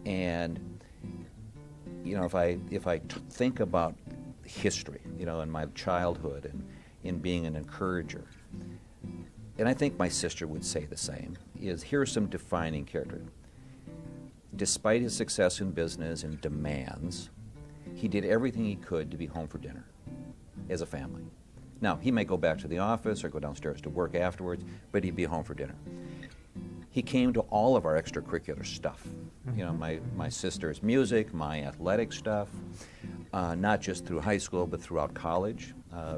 and if I think about history, in my childhood and in being an encourager, and I think my sister would say the same, is here are some defining characteristics. Despite his success in business and demands, he did everything he could to be home for dinner as a family. Now, he may go back to the office or go downstairs to work afterwards, but he'd be home for dinner. He came to all of our extracurricular stuff. My sister's music, my athletic stuff, not just through high school, but throughout college,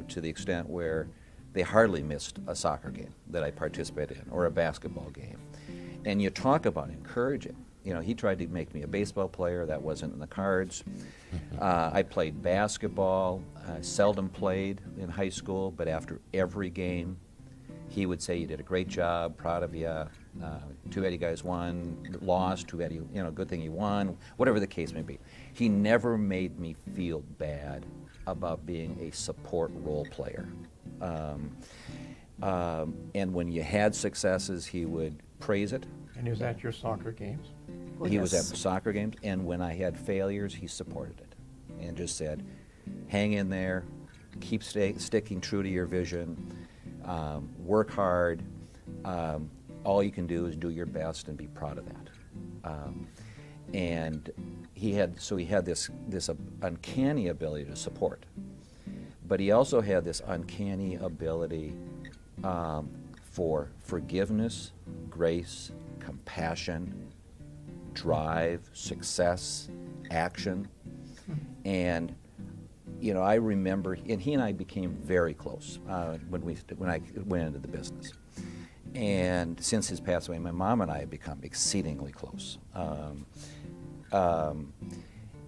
to the extent where they hardly missed a soccer game that I participated in or a basketball game. And you talk about encouraging. He tried to make me a baseball player. That wasn't in the cards. I played basketball. Seldom played in high school, but after every game, he would say, "You did a great job. Proud of you. Too bad you guys won. Lost. Too bad you good thing you won." Whatever the case may be, he never made me feel bad about being a support role player. And when you had successes, he would praise it. And he was at your soccer games? Well, He was at yes. the soccer games, and when I had failures, he supported it and just said, hang in there, keep sticking true to your vision, work hard. All you can do is do your best and be proud of that. And he had this uncanny ability to support, but he also had this uncanny ability for forgiveness, grace, compassion, drive, success, action. And I remember, and he and I became very close when I went into the business. And since his passed away, my mom and I have become exceedingly close.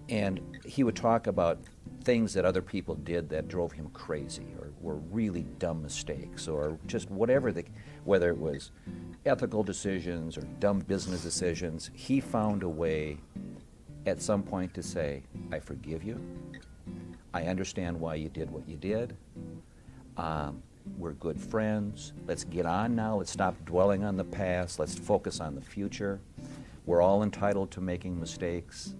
And he would talk about things that other people did that drove him crazy or were really dumb mistakes or just whatever, whether it was ethical decisions or dumb business decisions. He found a way at some point to say, I forgive you. I understand why you did what you did. We're good friends. Let's get on now. Let's stop dwelling on the past. Let's focus on the future. We're all entitled to making mistakes.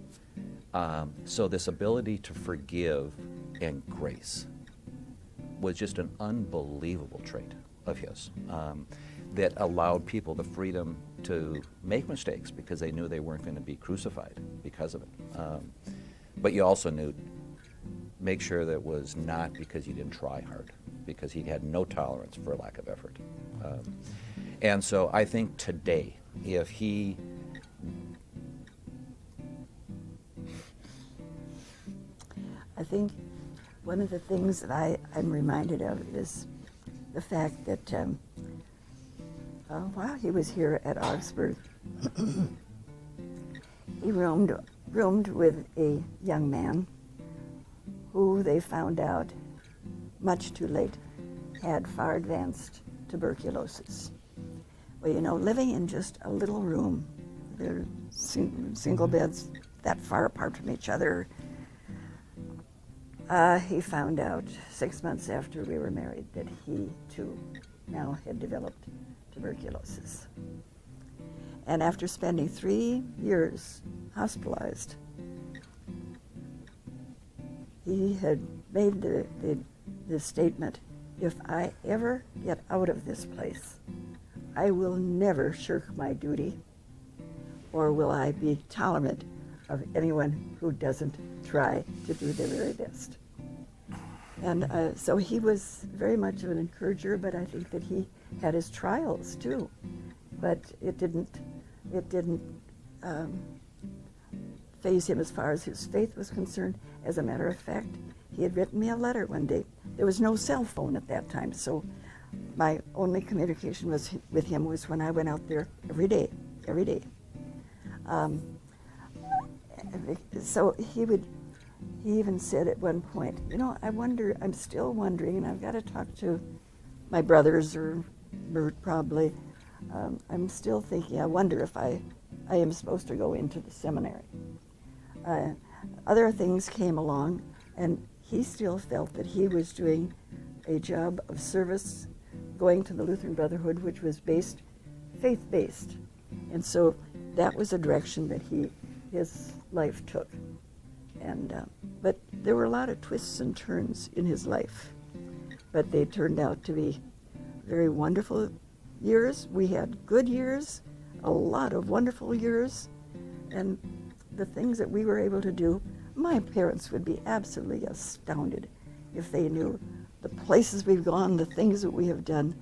So this ability to forgive and grace was just an unbelievable trait of his that allowed people the freedom to make mistakes because they knew they weren't going to be crucified because of it. But you also knew, make sure that it was not because you didn't try hard, because he had no tolerance for lack of effort. And so I think today, if he I think one of the things that I'm reminded of is the fact that while he was here at Augsburg, he roomed with a young man who they found out much too late had far advanced tuberculosis. Well, living in just a little room, they're single beds that far apart from each other. He found out 6 months after we were married that he, too, now had developed tuberculosis. And after spending 3 years hospitalized, he had made the statement, if I ever get out of this place, I will never shirk my duty, or will I be tolerant of anyone who doesn't try to do their very best. And so he was very much of an encourager, but I think that he had his trials too. but it didn't faze him as far as his faith was concerned. As a matter of fact, he had written me a letter one day. There was no cell phone at that time, so my only communication with him was when I went out there every day. So he even said at one point, I'm still wondering, and I've got to talk to my brothers or Bert probably. I'm still thinking, I wonder if I am supposed to go into the seminary. Other things came along, and he still felt that he was doing a job of service going to the Lutheran Brotherhood, which was faith-based. And so that was a direction that his life took. And but there were a lot of twists and turns in his life, but they turned out to be very wonderful years. We had good years, a lot of wonderful years, and the things that we were able to do, my parents would be absolutely astounded if they knew the places we've gone, the things that we have done,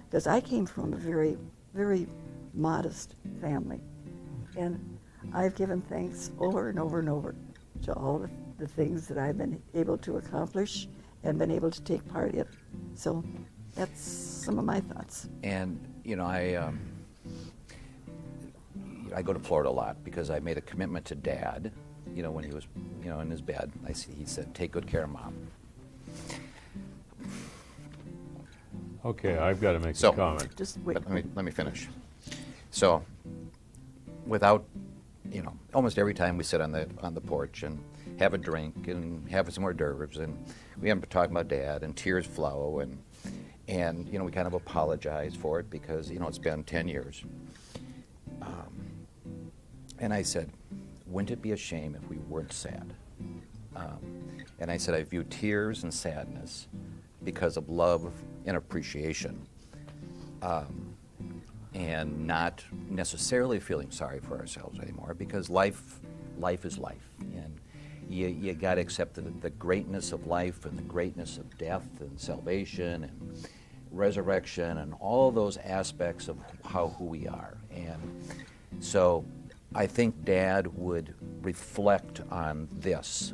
because I came from a very, very modest family, and I've given thanks over and over and over to all the things that I've been able to accomplish and been able to take part in. So that's some of my thoughts. And I go to Florida a lot because I made a commitment to Dad. When he was, in his bed, he said, "Take good care of Mom." Okay, I've got to make a comment. Just wait. Let me finish. So, without, almost every time we sit on the porch and have a drink and have some hors d'oeuvres, and we end up talking about Dad, and tears flow, and we kind of apologize for it because it's been 10 years. And I said, wouldn't it be a shame if we weren't sad? And I said, I view tears and sadness because of love and appreciation, and not necessarily feeling sorry for ourselves anymore, because life is life, and you got to accept the greatness of life and the greatness of death and salvation and resurrection and all those aspects of who we are. And so I think Dad would reflect on this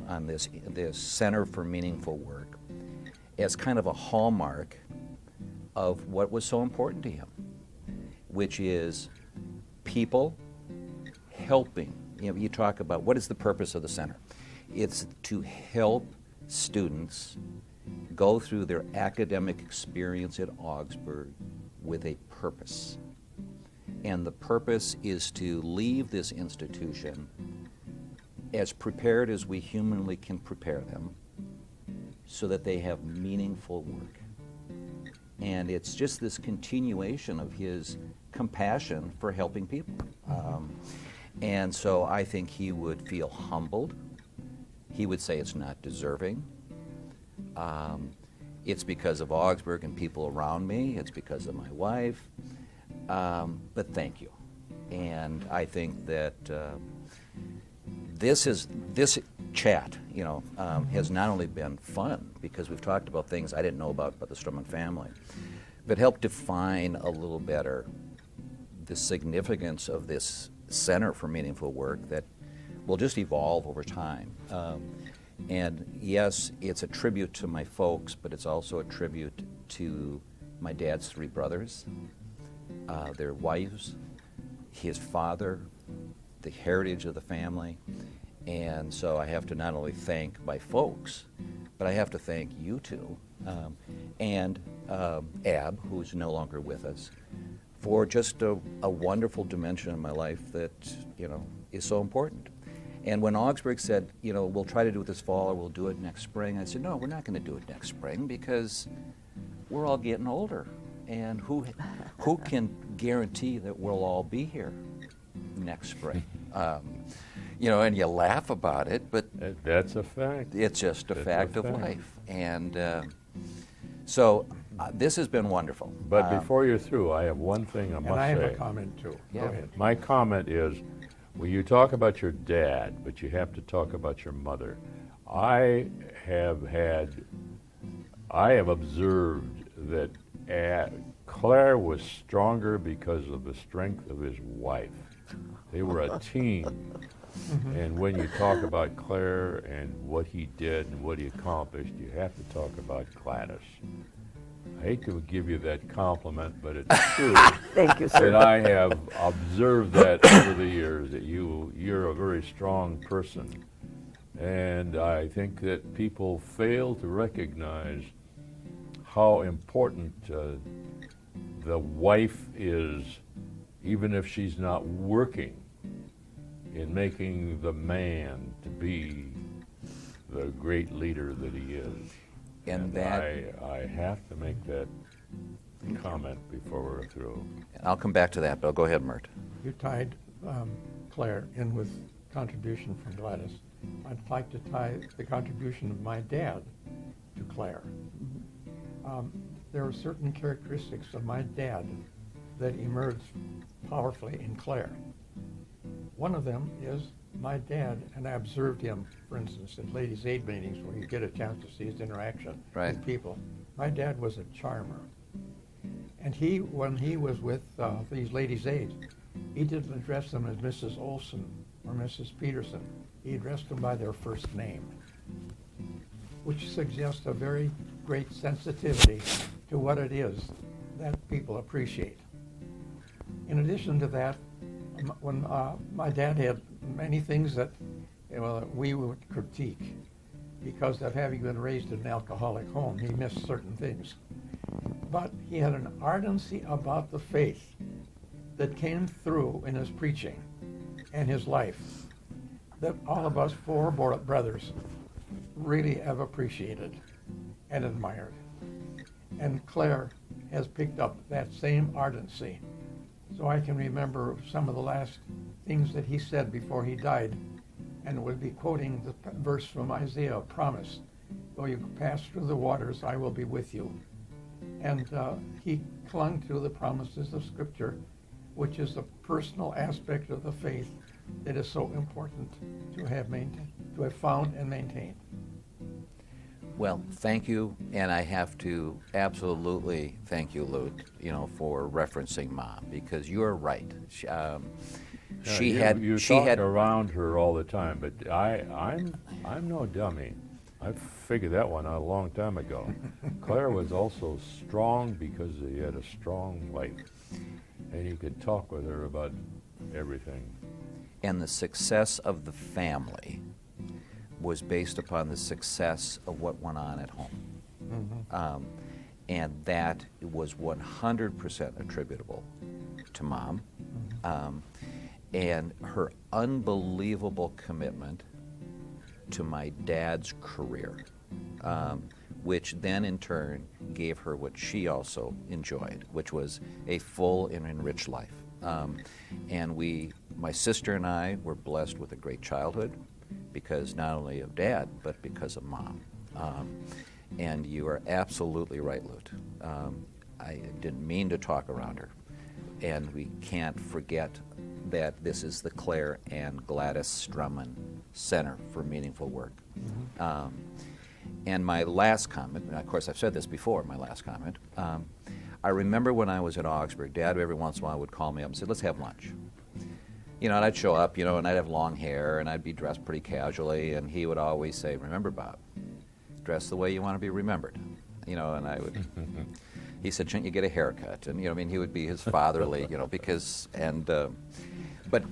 Center for Meaningful Work as kind of a hallmark of what was so important to him, which is people helping. You talk about what is the purpose of the center. It's to help students go through their academic experience at Augsburg with a purpose. And the purpose is to leave this institution as prepared as we humanly can prepare them so that they have meaningful work. And it's just this continuation of his compassion for helping people. And so I think he would feel humbled. He would say it's not deserving. It's because of Augsburg and people around me. It's because of my wife. But thank you. And I think that this chat, has not only been fun because we've talked about things I didn't know about the Strommen family, but helped define a little better the significance of this Center for Meaningful Work that will just evolve over time. And yes, it's a tribute to my folks, but it's also a tribute to my dad's 3 brothers, their wives, his father, the heritage of the family. And so I have to not only thank my folks, but I have to thank you two, and Ab, who's no longer with us, for just a wonderful dimension in my life that, is so important. And when Augsburg said, we'll try to do it this fall or we'll do it next spring, I said, no, we're not going to do it next spring because we're all getting older. And who can guarantee that we'll all be here next spring? And you laugh about it, but that's a fact. It's just a fact of life. And so this has been wonderful. But before you're through, I have one thing I must say. And I have a comment too. Yeah. Go ahead. My comment is, well, you talk about your dad, but you have to talk about your mother. I have observed that Claire was stronger because of the strength of his wife. They were a team. And when you talk about Claire and what he did and what he accomplished, you have to talk about Gladys. I hate to give you that compliment, but it's true. Thank you, sir. And I have observed that over the years, that you're a very strong person. And I think that people fail to recognize how important the wife is, even if she's not working, in making the man to be the great leader that he is. And that, I have to make that comment before we're through. I'll come back to that, but I'll go ahead, Mert. You tied Claire in with contribution from Gladys. I'd like to tie the contribution of my dad to Claire. There are certain characteristics of my dad that emerged powerfully in Claire. One of them is my dad, and I observed him, for instance, at Ladies' Aid meetings where you get a chance to see his interaction with people. My dad was a charmer. And when he was with these Ladies' Aid, he didn't address them as Mrs. Olson or Mrs. Peterson. He addressed them by their first name, which suggests a very great sensitivity to what it is that people appreciate. In addition to that, when my dad had many things that we would critique because of having been raised in an alcoholic home, he missed certain things. But he had an ardency about the faith that came through in his preaching and his life that all of us four brothers really have appreciated and admired. And Claire has picked up that same ardency. So I can remember some of the last things that he said before he died, and would be quoting the verse from Isaiah, promise, though you pass through the waters, I will be with you. And he clung to the promises of Scripture, which is the personal aspect of the faith that is so important to have found and maintained. Well, thank you, and I have to absolutely thank you, Luke, for referencing Mom, because you're right. You talk around her all the time, but I'm no dummy. I figured that one out a long time ago. Claire was also strong because he had a strong wife, and you could talk with her about everything. And the success of the family was based upon the success of what went on at home. And that was 100% attributable to Mom, and her unbelievable commitment to my dad's career, which then in turn gave her what she also enjoyed, which was a full and enriched life. And my sister and I were blessed with a great childhood, because not only of Dad, but because of Mom. And you are absolutely right, Lute. I didn't mean to talk around her. And we can't forget that this is the Claire and Gladys Strommen Center for Meaningful Work. And my last comment, and of course I've said this before, my last comment, I remember when I was at Augsburg, Dad every once in a while would call me up and say, let's have lunch. And I'd show up, and I'd have long hair, and I'd be dressed pretty casually, and he would always say, remember, Bob, dress the way you want to be remembered. And I would, he said, shouldn't you get a haircut? And, he would be his fatherly, but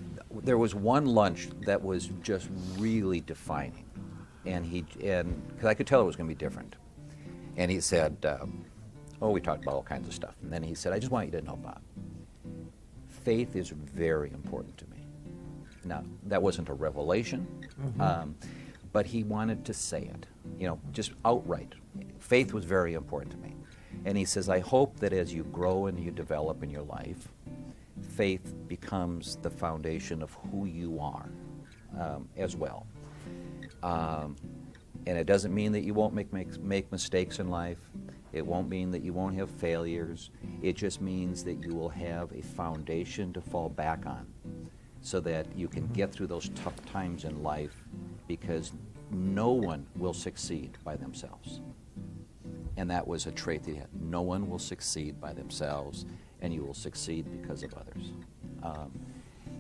there was one lunch that was just really defining, and because I could tell it was going to be different. And he said, we talked about all kinds of stuff. And then he said, I just want you to know, Bob, faith is very important to me. Now, that wasn't a revelation, but he wanted to say it, just outright. Faith was very important to me. And he says, I hope that as you grow and you develop in your life, faith becomes the foundation of who you are as well. And it doesn't mean that you won't make mistakes in life. It won't mean that you won't have failures. It just means that you will have a foundation to fall back on so that you can get through those tough times in life, because no one will succeed by themselves. and that was a trait that he had. No one will succeed by themselves, and you will succeed because of others.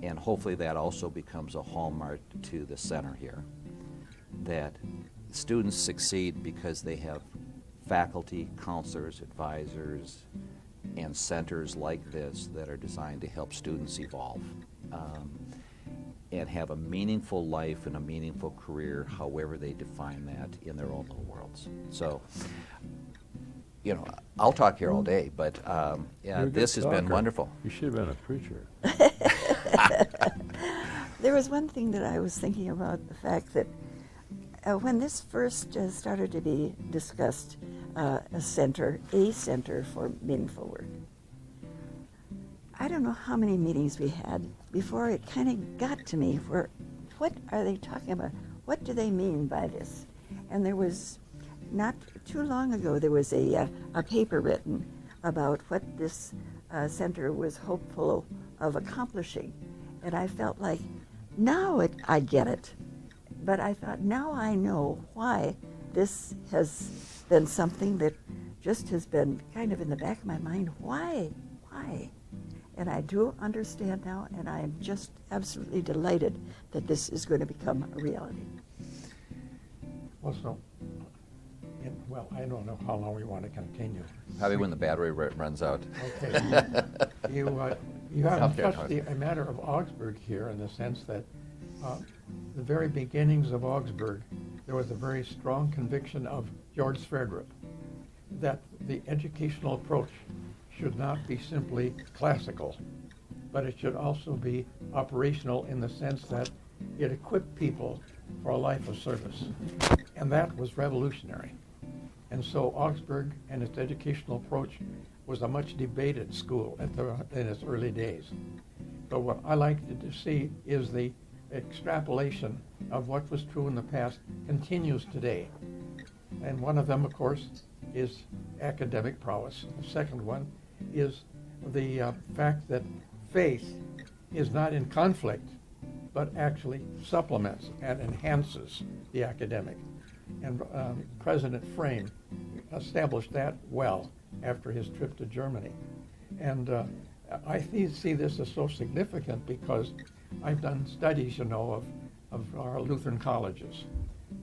And hopefully that also becomes a hallmark to the center here, that students succeed because they have faculty, counselors, advisors, and centers like this that are designed to help students evolve and have a meaningful life and a meaningful career, however they define that in their own little worlds. So, you know, I'll talk here all day, but You're a this good has been talker. wonderful. You should have been a preacher. There was one thing that I was thinking about, the fact that when this first started to be discussed, a center for meaningful work, I don't know how many meetings we had before it kind of got to me where, what are they talking about? What do they mean by this? And there was, not too long ago, there was a paper written about what this center was hopeful of accomplishing. And I felt like, now I get it. But I thought, now I know why this has been something that just has been kind of in the back of my mind. Why? And I do understand now, and I am just absolutely delighted that this is going to become a reality. Also, well, I don't know how long we want to continue. Probably when the battery runs out. Okay. You haven't Healthcare touched a matter of Augsburg here in the sense that the very beginnings of Augsburg, there was a very strong conviction of George Sverdrup that the educational approach should not be simply classical, but it should also be operational in the sense that it equipped people for a life of service. And that was revolutionary. And so Augsburg and its educational approach was a much debated school in its early days. But what I like to see is the extrapolation of what was true in the past continues today. And one of them, of course, is academic prowess. The second one is the fact that faith is not in conflict, but actually supplements and enhances the academic. And President Frame established that well after his trip to Germany. And I see this as so significant because I've done studies, of our Lutheran colleges.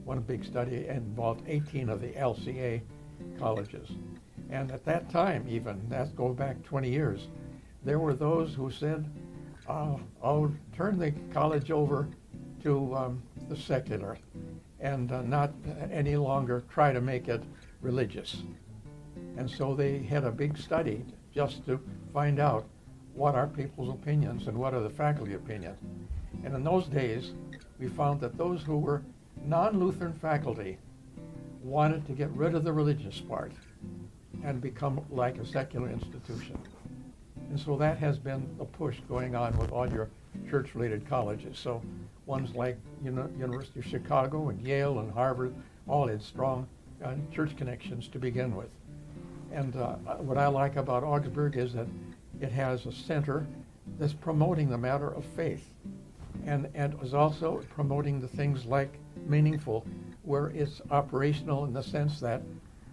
One big study involved 18 of the LCA colleges. And at that time, even, that go back 20 years, there were those who said, I'll turn the college over to the secular and not any longer try to make it religious. And so they had a big study just to find out what are people's opinions and what are the faculty opinions. And in those days, we found that those who were non-Lutheran faculty wanted to get rid of the religious part and become like a secular institution. And so that has been a push going on with all your church-related colleges. So ones like University of Chicago and Yale and Harvard all had strong church connections to begin with. And what I like about Augsburg is that it has a center that's promoting the matter of faith and is also promoting the things like meaningful, where it's operational in the sense that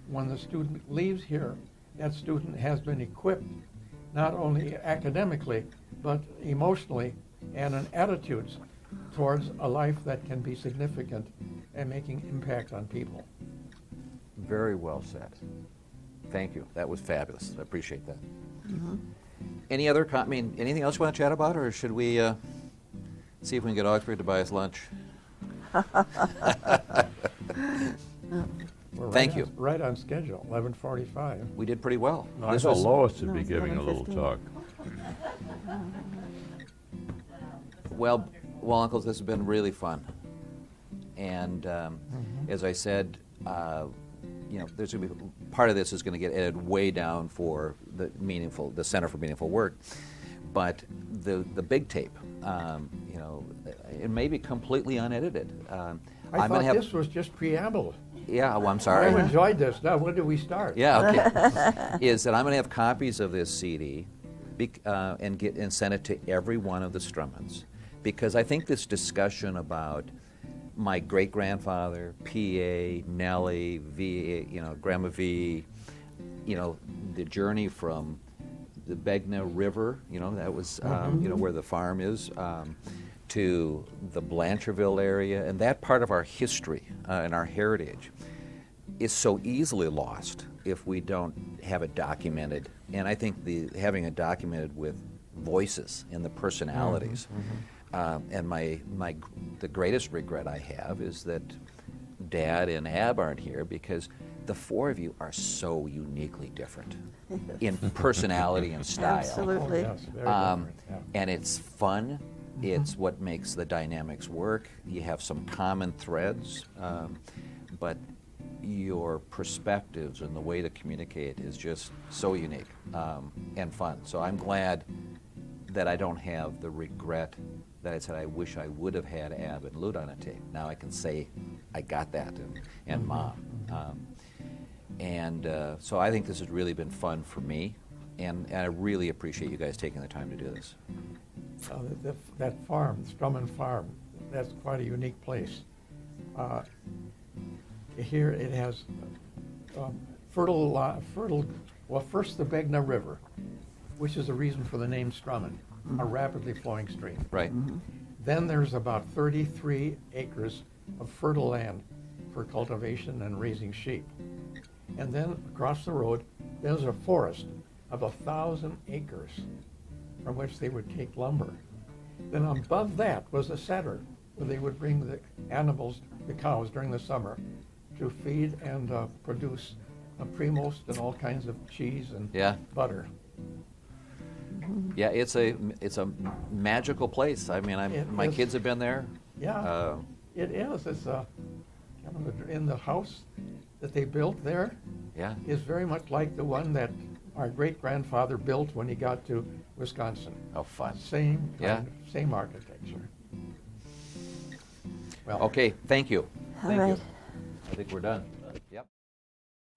when the student leaves here, that student has been equipped not only academically, but emotionally and in attitudes towards a life that can be significant and making impact on people. Very well said. Thank you. That was fabulous. I appreciate that. Mm-hmm. Any other, anything else you want to chat about, or should we see if we can get Augsburg to buy us lunch? We're Thank you. Right on schedule, 11:45. We did pretty well. No, I This thought was- Lois would No, be it's giving a little 11:15. talk. Well, uncles, this has been really fun. And as I said, there's going to be part of this is going to get edited way down for the Center for Meaningful Work, but the big tape, it may be completely unedited. I thought this was just preamble. Yeah, well, I'm I sorry. enjoyed this. Now, when do we start? Yeah, okay. Is that I'm going to have copies of this CD and send it to every one of the Strommens, because I think this discussion about my great-grandfather, P.A., Nellie, V, Grandma V, the journey from the Begna River, that was, where the farm is, to the Blanchardville area, and that part of our history and our heritage is so easily lost if we don't have it documented. And I think having it documented with voices and the personalities. And the greatest regret I have is that Dad and Ab aren't here, because the four of you are so uniquely different in personality and style. Absolutely. Oh, yes, very different, yeah. And it's fun. It's what makes the dynamics work. You have some common threads, but your perspectives and the way to communicate is just so unique and fun. So I'm glad that I don't have the regret that I said I wish I would have had Ab and Lute on a tape. Now I can say I got that, and Mom. So I think this has really been fun for me, and I really appreciate you guys taking the time to do this. That farm, Strommen Farm, that's quite a unique place. Here it has first the Begna River, which is the reason for the name Strommen, a rapidly flowing stream. Right. Then there's about 33 acres of fertile land for cultivation and raising sheep. And then across the road, there's a forest of 1,000 acres from which they would take lumber. Then above that was a center where they would bring the animals, the cows, during the summer to feed and produce Primost and all kinds of cheese and butter. Yeah, it's a magical place. I mean, my kids have been there. Yeah, it is. It's in the house that they built there. Yeah, is very much like the one that our great-grandfather built when he got to Wisconsin. Oh, fun. Same same architecture. Well, okay, thank you. All right. I think we're done. Yep.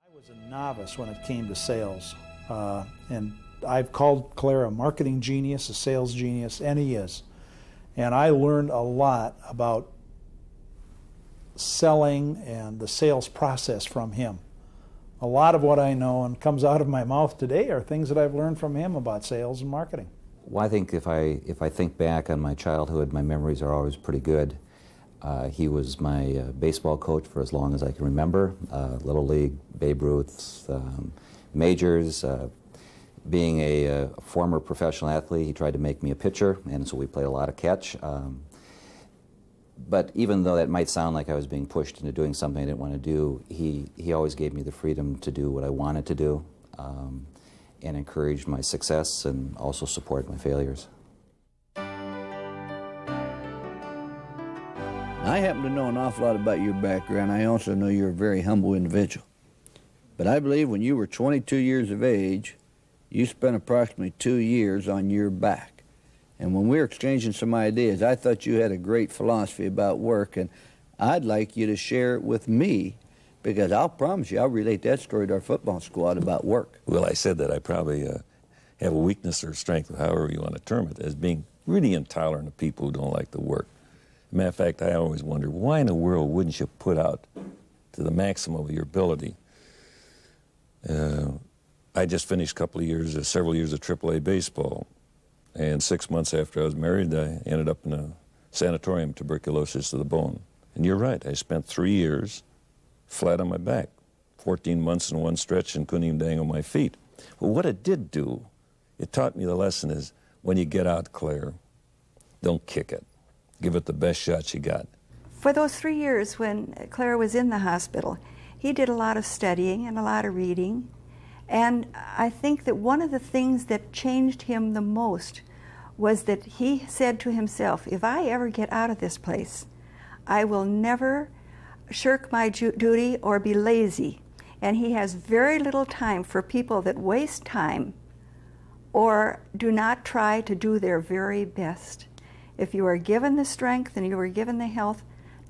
I was a novice when it came to sales, and I've called Claire a marketing genius, a sales genius, and he is. And I learned a lot about selling and the sales process from him. A lot of what I know and comes out of my mouth today are things that I've learned from him about sales and marketing. Well, I think if I think back on my childhood, my memories are always pretty good. He was my baseball coach for as long as I can remember. Little League, Babe Ruth's, majors. Being a former professional athlete, he tried to make me a pitcher, and so we played a lot of catch. But even though that might sound like I was being pushed into doing something I didn't want to do, he always gave me the freedom to do what I wanted to do, and encouraged my success and also supported my failures. I happen to know an awful lot about your background. I also know you're a very humble individual. But I believe when you were 22 years of age, you spent approximately 2 years on your back. And when we were exchanging some ideas, I thought you had a great philosophy about work, and I'd like you to share it with me, because I'll promise you I'll relate that story to our football squad about work. Well, I said that I probably have a weakness or strength, however you want to term it, as being really intolerant of people who don't like to work. Matter of fact, I always wonder, why in the world wouldn't you put out to the maximum of your ability? I just finished several years of AAA baseball, and 6 months after I was married, I ended up in a sanatorium, tuberculosis of the bone. And you're right, I spent 3 years flat on my back, 14 months in one stretch, and couldn't even dangle my feet. But what it did do, it taught me the lesson is, when you get out, Claire, don't kick it. Give it the best shot you got. For those 3 years when Claire was in the hospital, he did a lot of studying and a lot of reading. And I think that one of the things that changed him the most was that he said to himself, if I ever get out of this place, I will never shirk my duty or be lazy. And he has very little time for people that waste time or do not try to do their very best. If you are given the strength and you are given the health,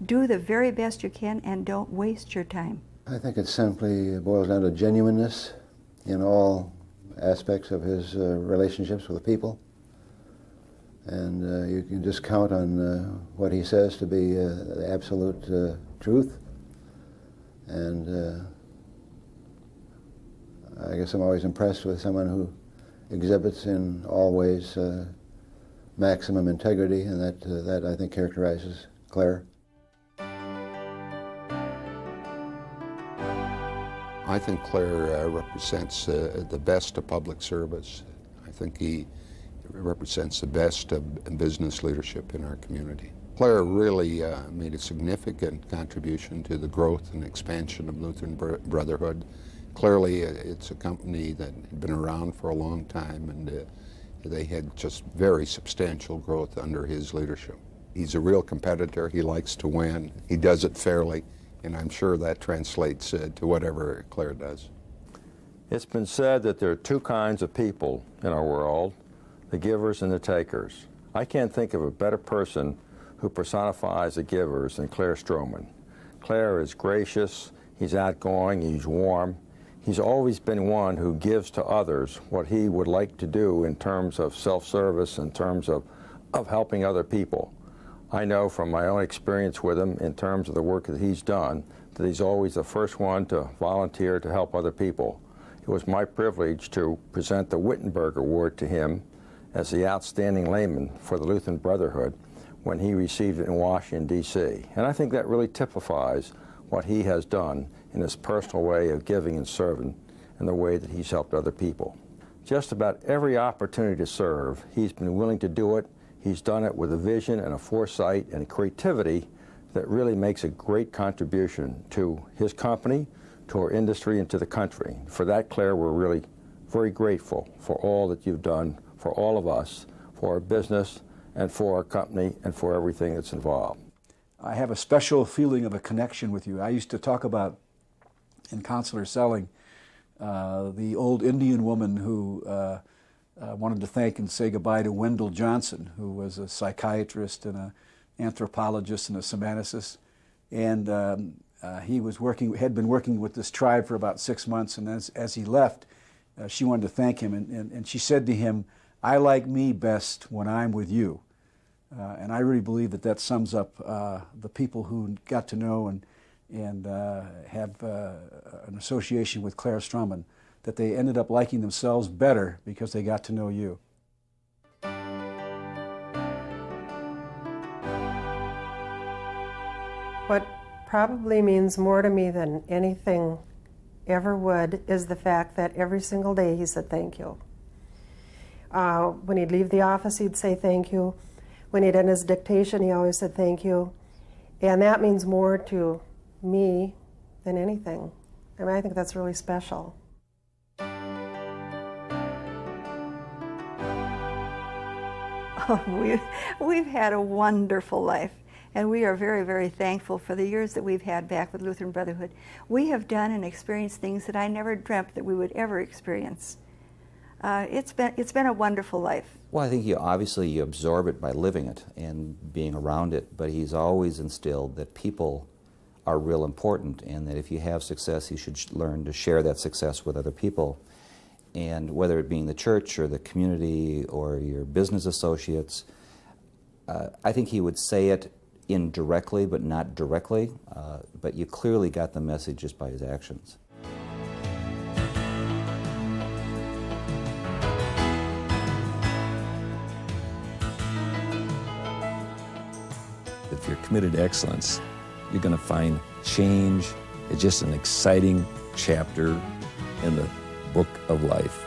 do the very best you can and don't waste your time. I think it simply boils down to genuineness in all aspects of his relationships with people. And you can just count on what he says to be the absolute truth. And I guess I'm always impressed with someone who exhibits in all ways maximum integrity, and that I think characterizes Claire. I think Claire represents the best of public service. I think he represents the best of business leadership in our community. Claire really made a significant contribution to the growth and expansion of Lutheran Brotherhood. Clearly, it's a company that had been around for a long time, and they had just very substantial growth under his leadership. He's a real competitor. He likes to win. He does it fairly, and I'm sure that translates to whatever Claire does. It's been said that there are two kinds of people in our world, the givers and the takers. I can't think of a better person who personifies the givers than Claire Strommen. Claire is gracious, he's outgoing, he's warm. He's always been one who gives to others what he would like to do in terms of self-service, in terms of helping other people. I know from my own experience with him in terms of the work that he's done that he's always the first one to volunteer to help other people. It was my privilege to present the Wittenberg Award to him as the outstanding layman for the Lutheran Brotherhood when he received it in Washington, D.C. And I think that really typifies what he has done in his personal way of giving and serving and the way that he's helped other people. Just about every opportunity to serve, he's been willing to do it. He's done it with a vision and a foresight and a creativity that really makes a great contribution to his company, to our industry, and to the country. For that, Claire, we're really very grateful for all that you've done for all of us, for our business, and for our company, and for everything that's involved. I have a special feeling of a connection with you. I used to talk about, in consular selling, the old Indian woman who wanted to thank and say goodbye to Wendell Johnson, who was a psychiatrist and an anthropologist and a semanticist. And he was had been working with this tribe for about 6 months, and as he left, she wanted to thank him, and she said to him, "I like me best when I'm with you." And I really believe that sums up the people who got to know and have an association with Claire Strommen, that they ended up liking themselves better because they got to know you. What probably means more to me than anything ever would is the fact that every single day he said thank you. When he'd leave the office, he'd say thank you. When he'd end his dictation, he always said thank you. And that means more to me than anything. I mean, I think that's really special. Oh, we've had a wonderful life, and we are very, very thankful for the years that we've had back with Lutheran Brotherhood. We have done and experienced things that I never dreamt that we would ever experience. It's been a wonderful life. Well, I think you absorb it by living it and being around it, but he's always instilled that people are real important, and that if you have success, you should learn to share that success with other people. And whether it be in the church or the community or your business associates, I think he would say it indirectly but not directly, but you clearly got the message just by his actions. If you're committed to excellence, you're going to find change. It's just an exciting chapter in the book of life.